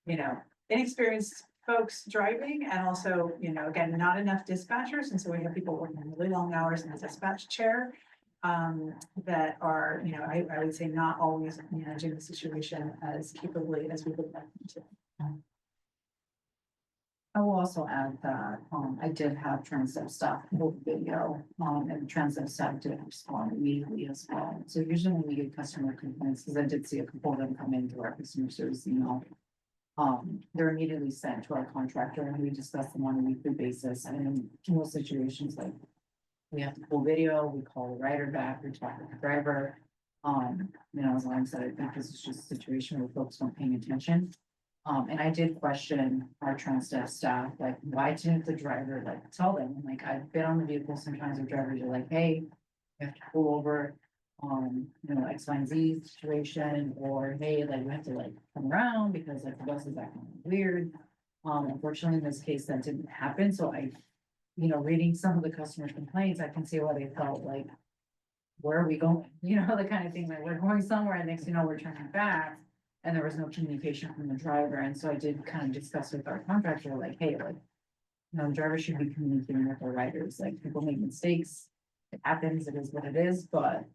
you know, inexperienced folks driving, and also, you know, again, not enough dispatchers, and so we have people working really long hours in the dispatch chair. That are, you know, I would say not always managing the situation as capably as we would like them to. I will also add that, I did have transit staff hold video, and transit staff did respond immediately as well. So usually when we get customer complaints, because I did see a couple of them come in through our customer service email. They're immediately sent to our contractor and we discuss them on a weekly basis, and in most situations, like, we have to pull video, we call the rider back, we talk with the driver. You know, as long as I think this is just a situation where folks weren't paying attention. And I did question our transit staff, like, why didn't the driver like tell them? Like, I've been on the vehicle, sometimes the drivers are like, hey, you have to pull over, you know, X, Y, and Z situation, or hey, like, we have to like come around because like the bus is acting weird. Unfortunately, in this case, that didn't happen, so you know, reading some of the customers' complaints, I can see why they felt like, where are we going? You know, the kind of thing, like, we're going somewhere and next, you know, we're turning back. And there was no communication from the driver. And so I did kind of discuss with our contractor, like, hey, like, you know, the driver should be communicating with their riders. Like, people make mistakes. It happens, it is what it is, but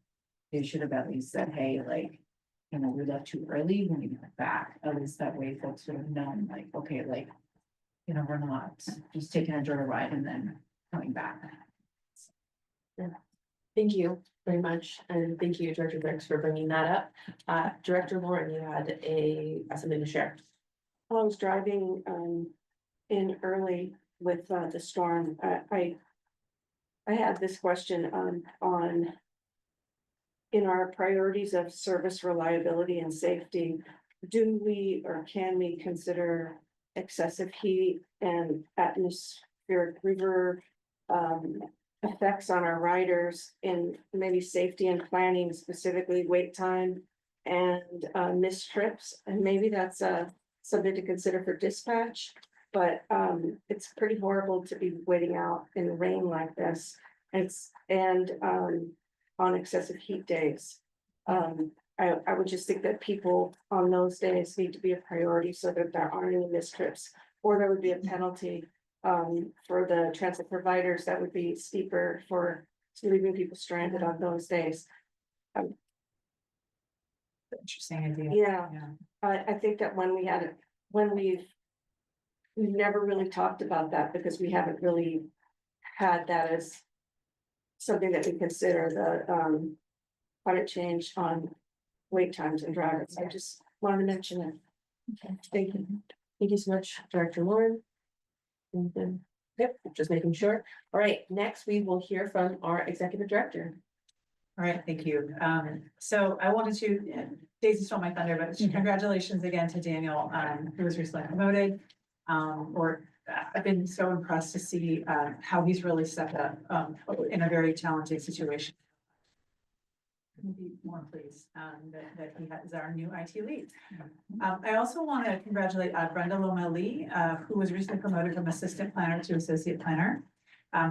they should have at least said, hey, like, you know, we left too early, we need to get back. At least that way folks would have known, like, okay, like, you know, we're not just taking a joyride and then coming back. Thank you very much, and thank you, Director Briggs, for bringing that up. Director Lauren, you had something to share. I was driving in early with the storm. I had this question on in our priorities of service reliability and safety. Do we or can we consider excessive heat and atmospheric river effects on our riders in maybe safety and planning, specifically wait time and missed trips? And maybe that's something to consider for dispatch, but it's pretty horrible to be waiting out in the rain like this. And on excessive heat days. I would just think that people on those days need to be a priority so that there aren't any missed trips, or there would be a penalty for the transit providers, that would be steeper for leaving people stranded on those days. Interesting idea. Yeah, Yeah. I think that when we had it, when we've never really talked about that because we haven't really had that as something that we consider the, climate change on wait times and drivers. I just wanted to mention it. Okay, thank you. Thank you so much, Director Lauren. And then, yep, just making sure. All right, next we will hear from our executive director. All right, thank you. So I wanted to, Daisy stole my thunder, but congratulations again to Daniel, who was recently promoted. I've been so impressed to see, how he's really stepped up, in a very challenging situation. Couldn't be more pleased, that he is our new IT lead. I also want to congratulate, Brenda Loma Lee, who was recently promoted from assistant planner to associate planner.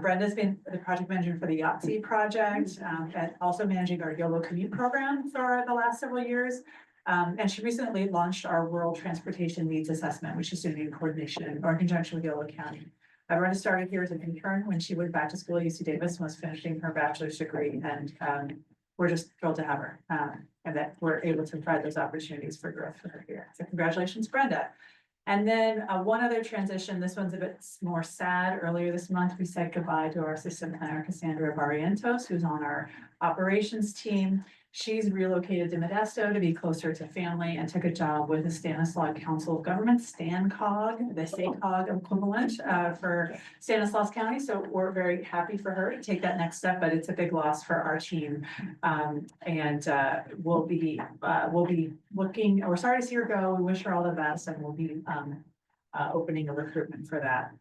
Brenda's been the project manager for the Yahtzee project, and also managing our Yolo commute program for the last several years. And she recently launched our rural transportation needs assessment, which is doing in coordination or in conjunction with Yolo County. Brenda started here as an intern when she went back to school at UC Davis and was finishing her bachelor's degree, and we're just thrilled to have her, and that we're able to provide those opportunities for growth for her here. So congratulations, Brenda. And then one other transition, this one's a bit more sad. Earlier this month, we said goodbye to our assistant planner, Cassandra Barrientos, who's on our operations team. She's relocated to Modesto to be closer to family and took a job with the Stanislaus Council of Government, StanCog, the SACOG equivalent for Stanislaus County. So we're very happy for her to take that next step, but it's a big loss for our team. We'll be looking, we're sorry to see her go. We wish her all the best, and we'll be opening a recruitment for that.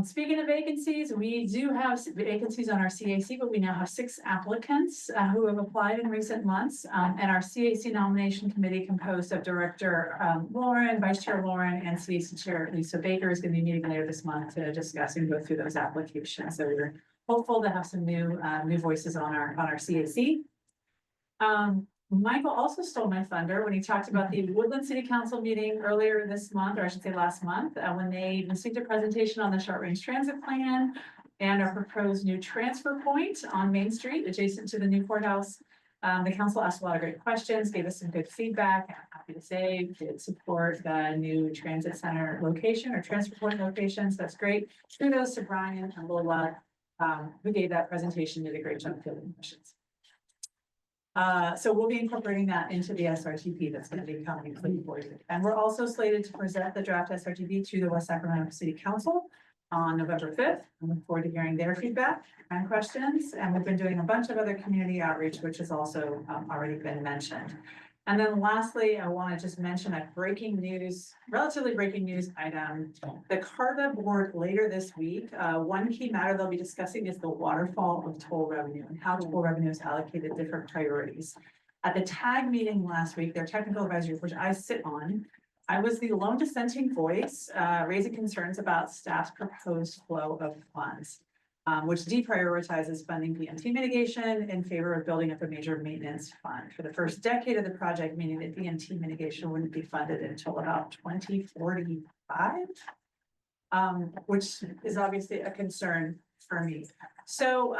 Speaking of vacancies, we do have vacancies on our CAC, but we now have 6 applicants who have applied in recent months. And our CAC nomination committee, composed of Director Lauren, Vice Chair Lauren, and CAC Chair Lisa Baker, is going to be meeting later this month to discuss and go through those applications. So we're hopeful to have some new voices on our CAC. Michael also stole my thunder when he talked about the Woodland City Council meeting earlier this month, or I should say last month, when they received a presentation on the short range transit plan and our proposed new transfer point on Main Street adjacent to the new courthouse. The council asked a lot of great questions, gave us some good feedback. I'm happy to say did support the new transit center location or transfer point locations. That's great. Kudos to Brian and Lola, who gave that presentation, did a great job fielding questions. So we'll be incorporating that into the SRTP that's going to be coming forward. And we're also slated to present the draft SRTP to the West Sacramento City Council on November 5th. I look forward to hearing their feedback and questions. And we've been doing a bunch of other community outreach, which has also already been mentioned. And then lastly, I want to just mention a relatively breaking news item. The CARTA board later this week, one key matter they'll be discussing is the waterfall of toll revenue and how toll revenue is allocated different priorities. At the TAG meeting last week, their technical advisory, which I sit on, I was the lone dissenting voice, raising concerns about staff's proposed flow of funds, which deprioritizes funding BMT mitigation in favor of building up a major maintenance fund for the first decade of the project, meaning that BMT mitigation wouldn't be funded until about 2045, which is obviously a concern for me. So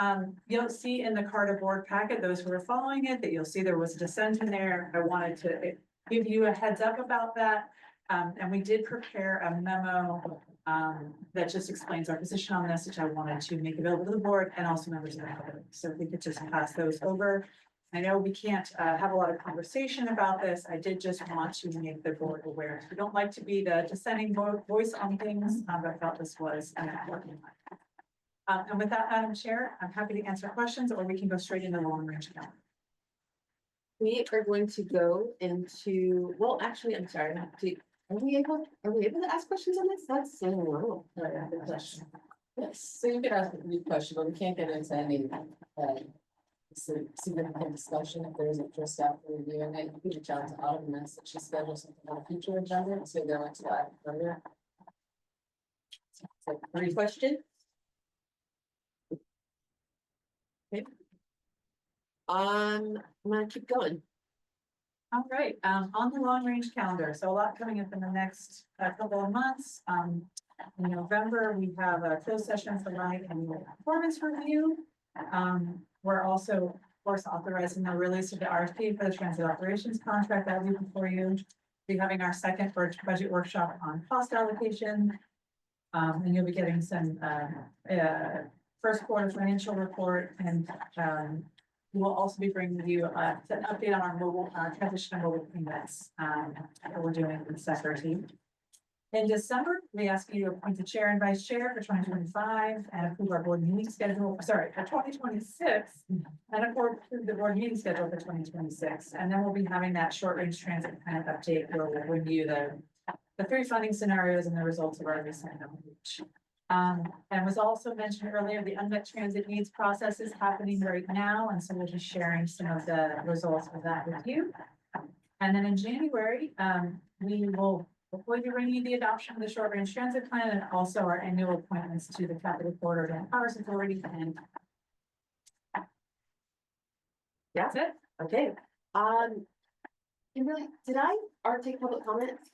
you'll see in the CARTA board packet, those who are following it, that you'll see there was dissent in there. I wanted to give you a heads up about that. And we did prepare a memo that just explains our position on this, which I wanted to make available to the board and also members of the public. So if we could just pass those over. I know we can't have a lot of conversation about this. I did just want to make the board aware. We don't like to be the dissenting voice on things, but I felt this was an important one. And with that, Madam Chair, I'm happy to answer questions, or we can go straight into the long range calendar. We are going to go into, well, actually, I'm sorry, are we able to ask questions on this? That's so low. Question. Yes, so you can ask a brief question, but we can't get into any significant discussion if there's interest after reviewing it. You can reach out to Autumn and she schedules something on a future agenda, so go into that further. Any question? Okay. I'm gonna keep going. All right, on the long range calendar, so a lot coming up in the next couple of months. In November, we have a closed session for my annual performance review. We're also, of course, authorizing the release of the RFP for the transit operations contract that will be before you. Be having our second budget workshop on cost allocation. And you'll be getting some, first quarter financial report and, we'll also be bringing you, an update on our mobile, transition to mobile payments, that we're doing with the sector team. In December, we ask you to appoint the chair and vice chair for 2025 and approve our board meeting schedule, sorry, for 2026. And approve the board meeting schedule for 2026. And then we'll be having that short range transit plan update where we'll review the 3 funding scenarios and the results of our recent outreach. And was also mentioned earlier, the unmet transit needs process is happening right now, and so we'll be sharing some of the results of that with you. And then in January, we will hopefully be bringing the adoption of the short range transit plan and also our annual appointments to the Capital Corridor and Powers Authority. And That's it. Okay. Kimberly, did I already take public comments?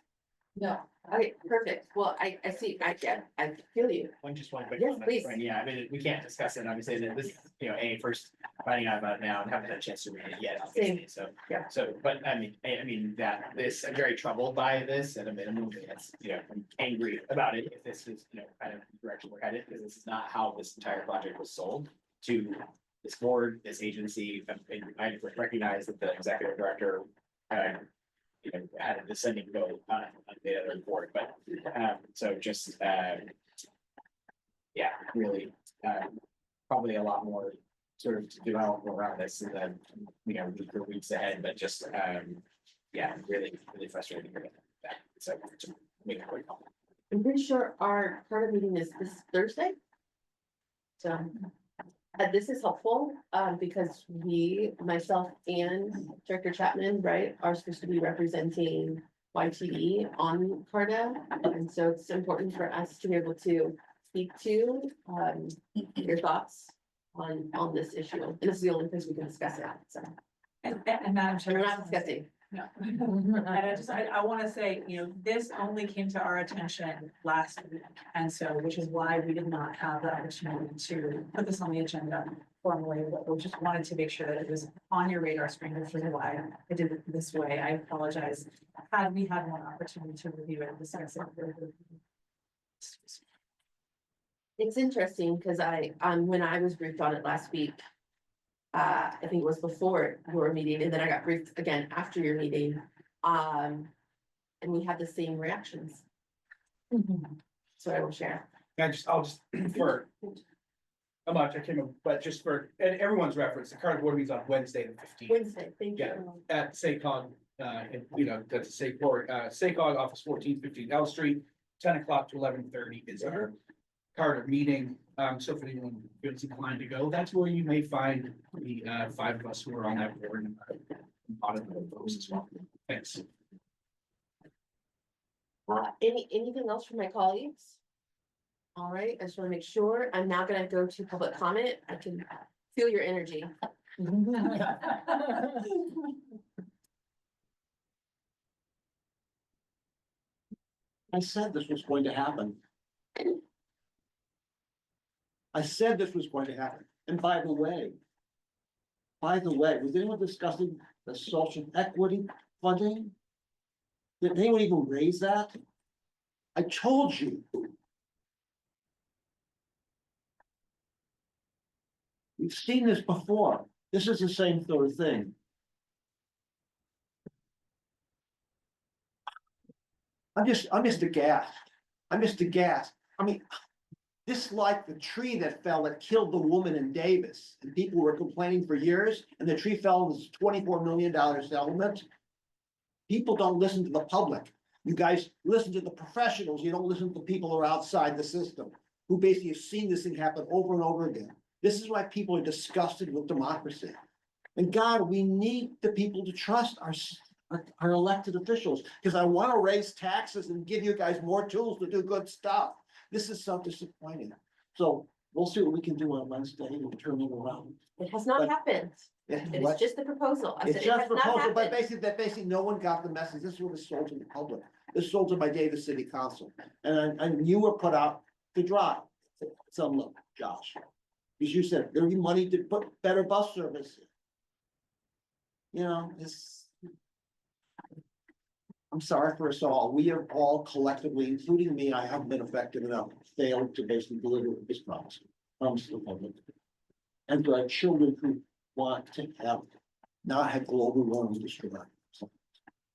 No, Okay, perfect. Well, I see, I feel you. Just one quick Yes, comment, please. right? Yeah, I mean, we can't discuss it, obviously, that this, first finding out about it now and haven't had a chance to read it yet, obviously, so. Yeah. So, but I mean, that this, I'm very troubled by this at a minimum, it's, I'm angry about it if this is, kind of the direction we're headed, because this is not how this entire project was sold to this board, this agency, and I recognize that the executive director, had a descending vote on the other board, but, so just, yeah, really, probably a lot more sort of to develop around this and then, for weeks ahead, but just, yeah, really frustrating. That. So to make a quick comment. I'm pretty sure our part of meeting is this Thursday. So this is helpful because myself and Director Chapman, right, are supposed to be representing YTD on CARTA. And so it's important for us to be able to speak to your thoughts on this issue. And this is the only place we can discuss it. So Madam Chair. we're not discussing. No. And I want to say, this only came to our attention last week. And so, which is why we did not have the opportunity to put this on the agenda formally, but we just wanted to make sure that it was on your radar screen, which is why I did it this way. I apologize. Had we had one opportunity to review it and discuss it. It's interesting because when I was briefed on it last week, I think it was before your meeting, and then I got briefed again after your meeting. And we had the same reactions. So I will share. I'll just, for, how much I came up, but just for, and everyone's reference, the current board meeting is on Wednesday, the 15th. Wednesday, thank Yeah. you. At SACOG, that's SACOG office 1415 L Street, 10 o'clock to 11:30 is our Carter meeting. So if anyone feels inclined to go, that's where you may find the 5 of us who are on that board and a lot of other folks as well. Thanks. Anything else from my colleagues? All right, I just want to make sure. I'm now gonna go to public comment. I can feel your energy. I said this was going to happen. I said this was going to happen. And by the way, was anyone discussing the social equity funding? Did anyone even raise that? I told you. We've seen this before. This is the same sort of thing. I'm just aghast. I'm just aghast. I mean, this is like the tree that fell that killed the woman in Davis, and people were complaining for years, and the tree fell in this $24 million settlement. People don't listen to the public. You guys listen to the professionals. You don't listen to people who are outside the system, who basically have seen this thing happen over and over again. This is why people are disgusted with democracy. And God, we need the people to trust our elected officials, because I want to raise taxes and give you guys more tools to do good stuff. This is so disappointing. So we'll see what we can do on Wednesday to turn it around. It has not happened. It is just the proposal. I It's said it just has not proposal, but happened. basically no one got the message. This is what was sold to the public. This sold to my Davis City Council, and you were put out to dry. So look, Josh, because you said there'd be money to put better bus service. You know, I'm sorry for us all. We have all collectively, including me, I haven't been effective enough, failed to basically deliver this promise to the public. And to our children who want to have, not have global warming destroy.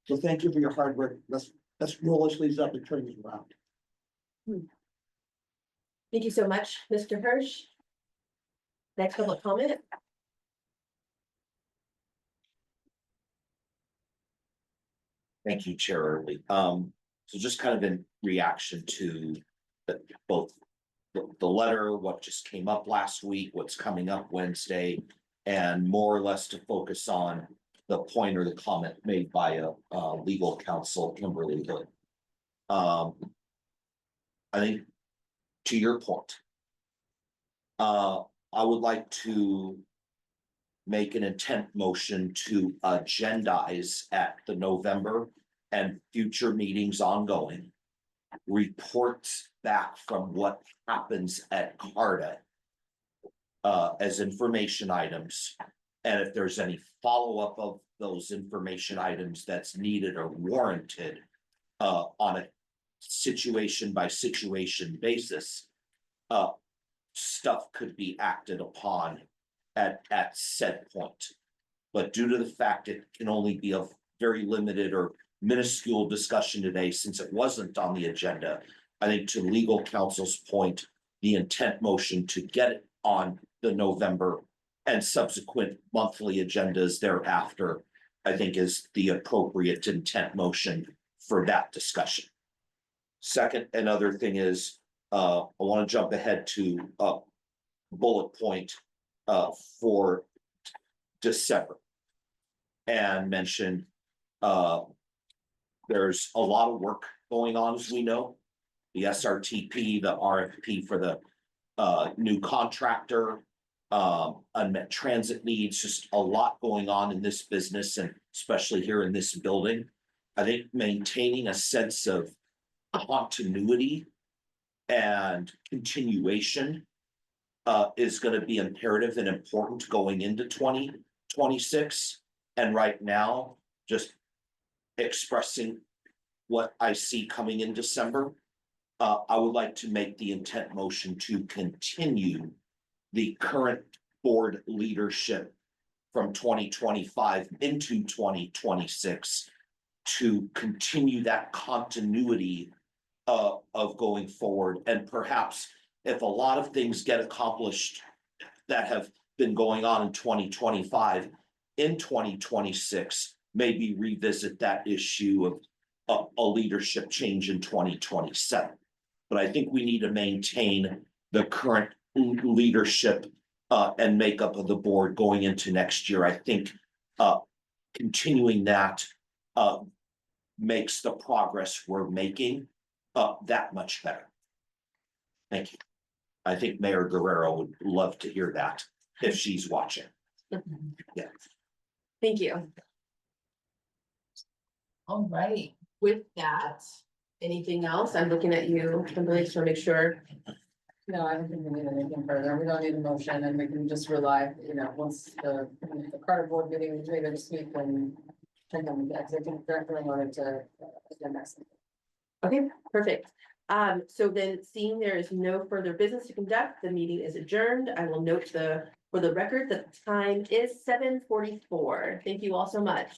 So thank you for your hard work. Let's roll our sleeves up and turn this around. Thank you so much, Mr. Hirsch. Next public comment? Thank you, Chair Early. So just kind of in reaction to both the letter, what just came up last week, what's coming up Wednesday, and more or less to focus on the point or the comment made by a legal counsel, Kimberly Hood. I think to your point, I would like to make an intent motion to agendize at the November and future meetings ongoing. Reports back from what happens at CARTA as information items. And if there's any follow-up of those information items that's needed or warranted on a situation by situation basis, stuff could be acted upon at said point. But due to the fact it can only be a very limited or minuscule discussion today, since it wasn't on the agenda, I think to legal counsel's point, the intent motion to get it on the November and subsequent monthly agendas thereafter, I think is the appropriate intent motion for that discussion. Second, another thing is, I want to jump ahead to bullet point for December and mention there's a lot of work going on, as we know. The SRTP, the RFP for the new contractor, unmet transit needs, just a lot going on in this business and especially here in this building. I think maintaining a sense of continuity and continuation is going to be imperative and important going into 2026. And right now, just expressing what I see coming in December, I would like to make the intent motion to continue the current board leadership from 2025 into 2026 to continue that continuity of going forward. And perhaps if a lot of things get accomplished that have been going on in 2025, in 2026, maybe revisit that issue of a leadership change in 2027. But I think we need to maintain the current leadership and makeup of the board going into next year. I think continuing that makes the progress we're making that much better. Thank you. I think Mayor Guerrero would love to hear that if she's watching. Yeah. Thank you. All right, with that, anything else? I'm looking at you, Kimberly, just to make sure. No, I don't think we need anything further. We don't need a motion and we can just rely, once the Carter board meeting is later this week and check on the executive director in order to agenda. Okay, perfect. So then seeing there is no further business to conduct, the meeting is adjourned. I will note for the record that the time is 7:44. Thank you all so much.